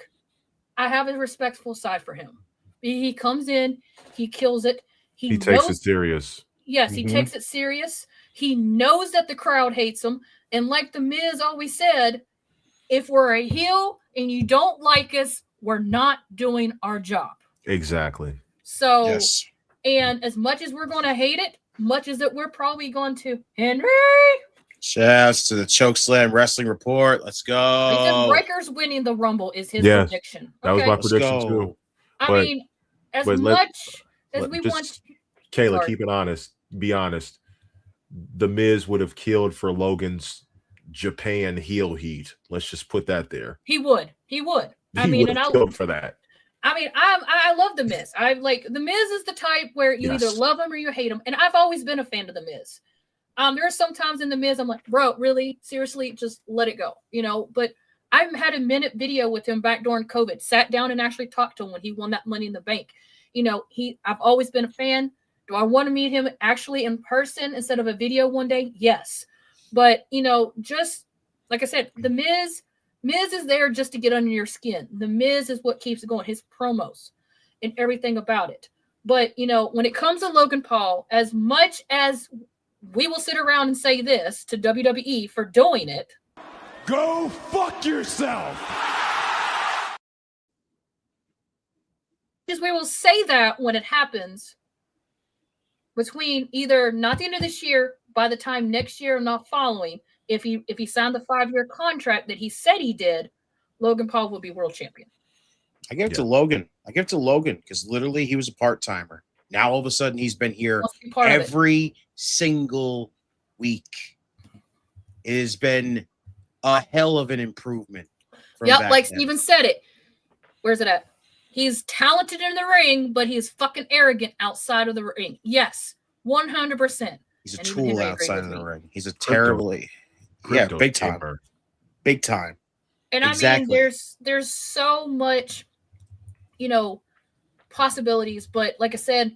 [SPEAKER 4] I have a respectful side for him. He comes in, he kills it.
[SPEAKER 5] He takes it serious.
[SPEAKER 4] Yes, he takes it serious. He knows that the crowd hates him. And like The Miz always said, if we're a heel and you don't like us, we're not doing our job.
[SPEAKER 5] Exactly.
[SPEAKER 4] So, yes. And as much as we're going to hate it, much as that we're probably going to, Henry.
[SPEAKER 1] Shouts to the Chokeslam Wrestling Report. Let's go.
[SPEAKER 4] He said Breaker's winning the Rumble is his prediction.
[SPEAKER 5] That was my prediction too.
[SPEAKER 4] I mean, as much as we want.
[SPEAKER 5] Kayla, keep it honest. Be honest. The Miz would have killed for Logan's Japan heel heat. Let's just put that there.
[SPEAKER 4] He would. I mean, and I'll
[SPEAKER 5] killed for that.
[SPEAKER 4] I mean, I love The Miz. I like The Miz is the type where you either love him or you hate him, and I've always been a fan of The Miz. There are some times in The Miz I'm like, bro, really, seriously, just let it go, But I've had a minute video with him back during COVID. Sat down and actually talked to him when he won that Money in the Bank. I've always been a fan. Do I want to meet him actually in person instead of a video one day? Yes. But, just like I said, The Miz is there just to get under your skin. The Miz is what keeps it going, his promos and everything about it. But, when it comes to Logan Paul, as much as we will sit around and say this to WWE for doing it.
[SPEAKER 7] Go fuck yourself.
[SPEAKER 4] Because we will say that when it happens. Between either not the end of this year, by the time next year or not following, if he signed the 5-year contract that he said he did, Logan Paul will be world champion.
[SPEAKER 1] I give it to Logan. Because literally he was a part-timer. Now all of a sudden he's been here every single week. It has been a hell of an improvement.
[SPEAKER 4] Yep, like Steven said it. Where's it at? He's talented in the ring, but he's fucking arrogant outside of the ring. Yes, 100%.
[SPEAKER 1] He's a tool outside of the ring. He's a terribly, big time. Big time.
[SPEAKER 4] And exactly. I mean, there's so much, possibilities. But like I said,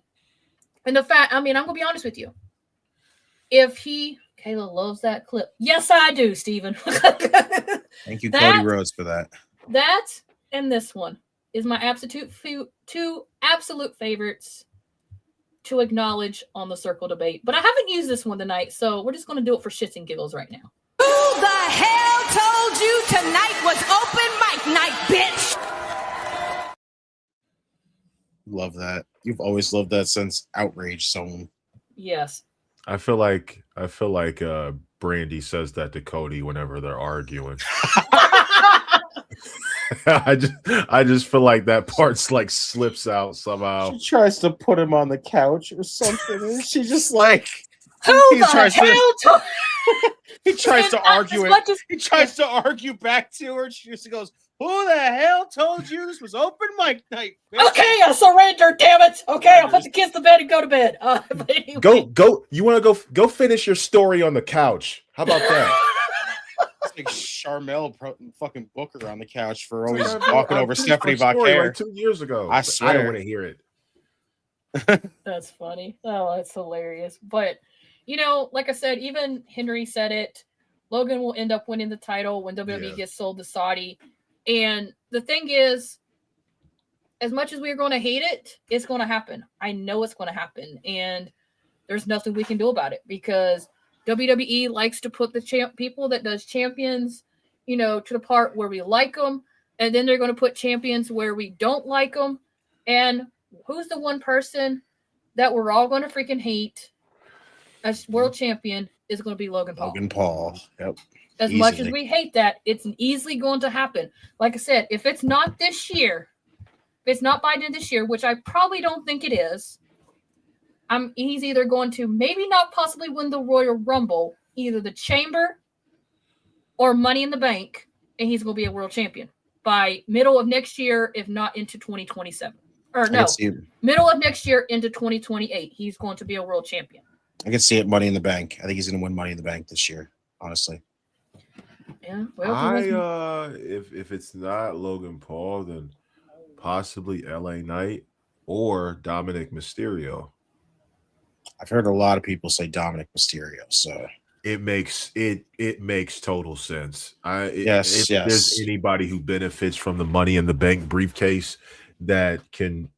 [SPEAKER 4] and the fact, I'm going to be honest with you. Kayla loves that clip. Yes, I do, Steven.
[SPEAKER 1] Thank you, Cody Rhodes, for that.
[SPEAKER 4] That and this one. is my two absolute favorites to acknowledge on the Circle Debate. But I haven't used this one tonight, so we're just going to do it for shits and giggles right now.
[SPEAKER 9] Who the hell told you tonight was open mic night, bitch?
[SPEAKER 1] Love that. You've always loved that since Outrage someone.
[SPEAKER 4] Yes.
[SPEAKER 5] I feel like Brandy says that to Cody whenever they're arguing. I just feel like that part's like slips out somehow.
[SPEAKER 1] She tries to put him on the couch or something, and she just like
[SPEAKER 4] Who the hell
[SPEAKER 1] he tries to argue
[SPEAKER 4] it.
[SPEAKER 1] He tries to argue back to her. She just goes, "Who the hell told you this was open mic night?" Bitch?
[SPEAKER 4] Okay, I surrender. Damn it. Okay, I'll put the kids to bed and go to bed. But anyway.
[SPEAKER 5] Go. You want to go finish your story on the couch? How about that?
[SPEAKER 1] It's like Charmel fucking Booker on the couch for always walking over Stephanie Vaquer
[SPEAKER 5] like 2 years ago.
[SPEAKER 1] I swear.
[SPEAKER 5] I don't want to hear it.
[SPEAKER 4] That's funny. Oh, that's hilarious. But you know, like I said, even Henry said it. Logan will end up winning the title when WWE gets sold to Saudi. And the thing is, as much as we're going to hate it, it's going to happen. I know it's going to happen. And there's nothing we can do about it because WWE likes to put the people that does champions, you know, to the part where we like them. And then they're going to put champions where we don't like them. And who's the one person that we're all going to freaking hate as world champion is going to be Logan Paul.
[SPEAKER 1] Logan Paul. Yep.
[SPEAKER 4] As much as we hate that, it's easily going to happen. Like I said, if it's not this year, if it's not by this year, which I probably don't think it is, he's either going to maybe not possibly win the Royal Rumble, either the Chamber or Money in the Bank, and he's going to be a world champion by middle of next year, if not into 2027. Or no, middle of next year into 2028, he's going to be a world champion.
[SPEAKER 1] I can see it Money in the Bank. I think he's going to win Money in the Bank this year, honestly.
[SPEAKER 4] Yeah, well,
[SPEAKER 5] if it's not Logan Paul, then possibly LA Knight or Dominic Mysterio.
[SPEAKER 1] I've heard a lot of people say Dominic Mysterio, so
[SPEAKER 5] it makes total sense.
[SPEAKER 1] If
[SPEAKER 5] there's anybody who benefits from the Money in the Bank briefcase that can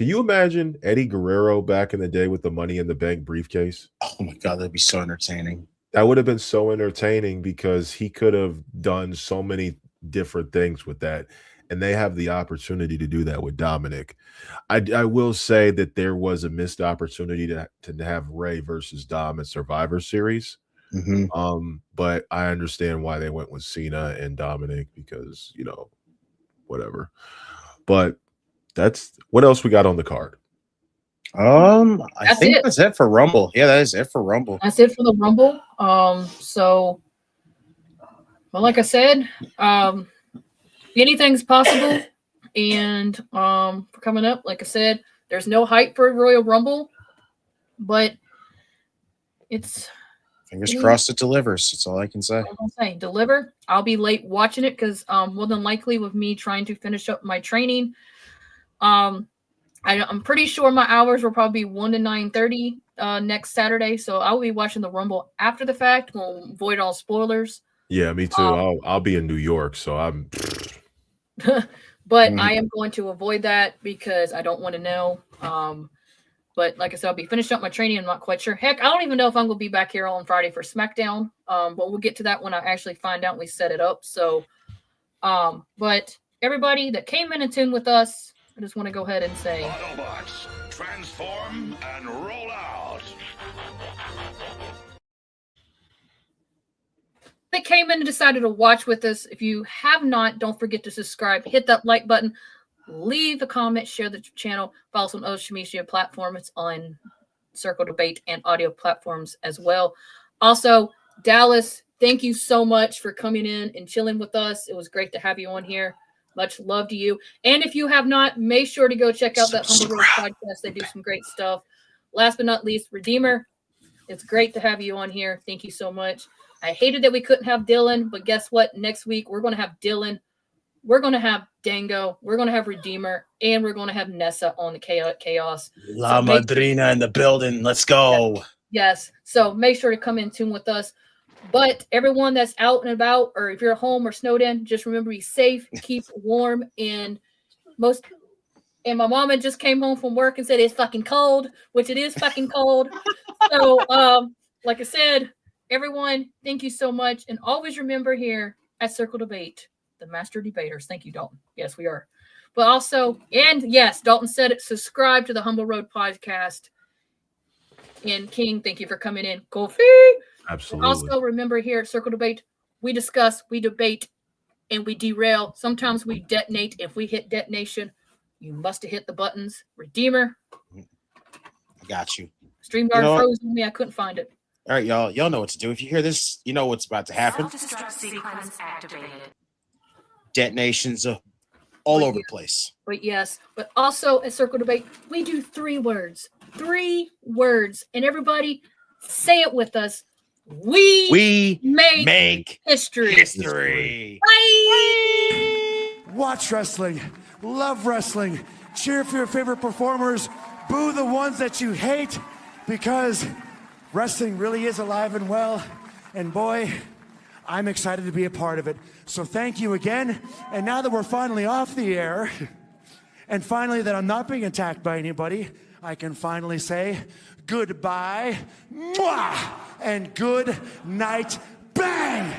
[SPEAKER 5] you imagine Eddie Guerrero back in the day with the Money in the Bank briefcase?
[SPEAKER 1] Oh my God, that'd be so entertaining.
[SPEAKER 5] That would have been so entertaining because he could have done so many different things with that. And they have the opportunity to do that with Dominic. I will say that there was a missed opportunity to have Ray versus Dom at Survivor Series.
[SPEAKER 1] Mm-hmm.
[SPEAKER 5] But I understand why they went with Cena and Dominic because, you know, whatever. But that's what else we got on the card.
[SPEAKER 1] I think that's it for Rumble. Yeah, that is it for Rumble.
[SPEAKER 4] That's it for the Rumble. So, well, like I said, anything's possible. And for coming up, like I said, there's no hype for Royal Rumble, but it's
[SPEAKER 1] fingers crossed it delivers. That's all I can say.
[SPEAKER 4] Deliver. I'll be late watching it because more than likely with me trying to finish up my training. I'm pretty sure my hours will probably be 1 to 9:30 next Saturday, so I'll be watching the Rumble after the fact. We'll avoid all spoilers.
[SPEAKER 5] Yeah, me too. I'll be in New York, so I'm.
[SPEAKER 4] But I am going to avoid that because I don't want to know. But like I said, I'll be finishing up my training. I'm not quite sure. Heck, I don't even know if I'm going to be back here on Friday for SmackDown. But we'll get to that when I actually find out and we set it up. So, but everybody that came in and tuned with us, I just want to go ahead and say,
[SPEAKER 2] Autobots, transform and roll out.
[SPEAKER 4] They came in and decided to watch with us. If you have not, don't forget to subscribe, hit that like button, leave a comment, share the channel, follow us on other social media platforms. It's on Circle Debate and audio platforms as well. Also, Dallas, thank you so much for coming in and chilling with us. It was great to have you on here. Much love to you. And if you have not, make sure to go check out that Humble Road podcast. They do some great stuff. Last but not least, Redeemer, it's great to have you on here. Thank you so much. I hated that we couldn't have Dylan, but guess what? Next week, we're going to have Dylan. We're going to have Dango. We're going to have Redeemer. And we're going to have Nessa on the Khaotic Chaos.
[SPEAKER 1] La Madrina in the building. Let's go.
[SPEAKER 4] Yes. So make sure to come in tune with us. But everyone that's out and about, or if you're at home or snowed in, just remember, be safe, keep warm, and And my mama just came home from work and said it's fucking cold, which it is fucking cold. So, like I said, everyone, thank you so much. And always remember here at Circle Debate, the master debaters. Thank you, Dalton. Yes, we are. But also, and yes, Dalton said it, subscribe to the Humble Road podcast. And King, thank you for coming in. Kofi.
[SPEAKER 5] Absolutely.
[SPEAKER 4] Also, remember here at Circle Debate, we discuss, we debate, and we derail. Sometimes we detonate. If we hit detonation, you must have hit the buttons. Redeemer.
[SPEAKER 1] I got you.
[SPEAKER 4] StreamYard froze on me. I couldn't find it.
[SPEAKER 1] All right, y'all. Y'all know what to do. If you hear this, you know what's about to happen.
[SPEAKER 9] Self-destruct sequence activated.
[SPEAKER 1] Detonations all over the place.
[SPEAKER 4] But yes, but also at Circle Debate, we do 3 words. 3 words. And everybody say it with us. We make history. Bye.
[SPEAKER 7] Watch wrestling, love wrestling, cheer for your favorite performers, boo the ones that you hate, because wrestling really is alive and well. And boy, I'm excited to be a part of it. So thank you again. And now that we're finally off the air, and finally that I'm not being attacked by anybody, I can finally say goodbye, mwah, and good night, bang!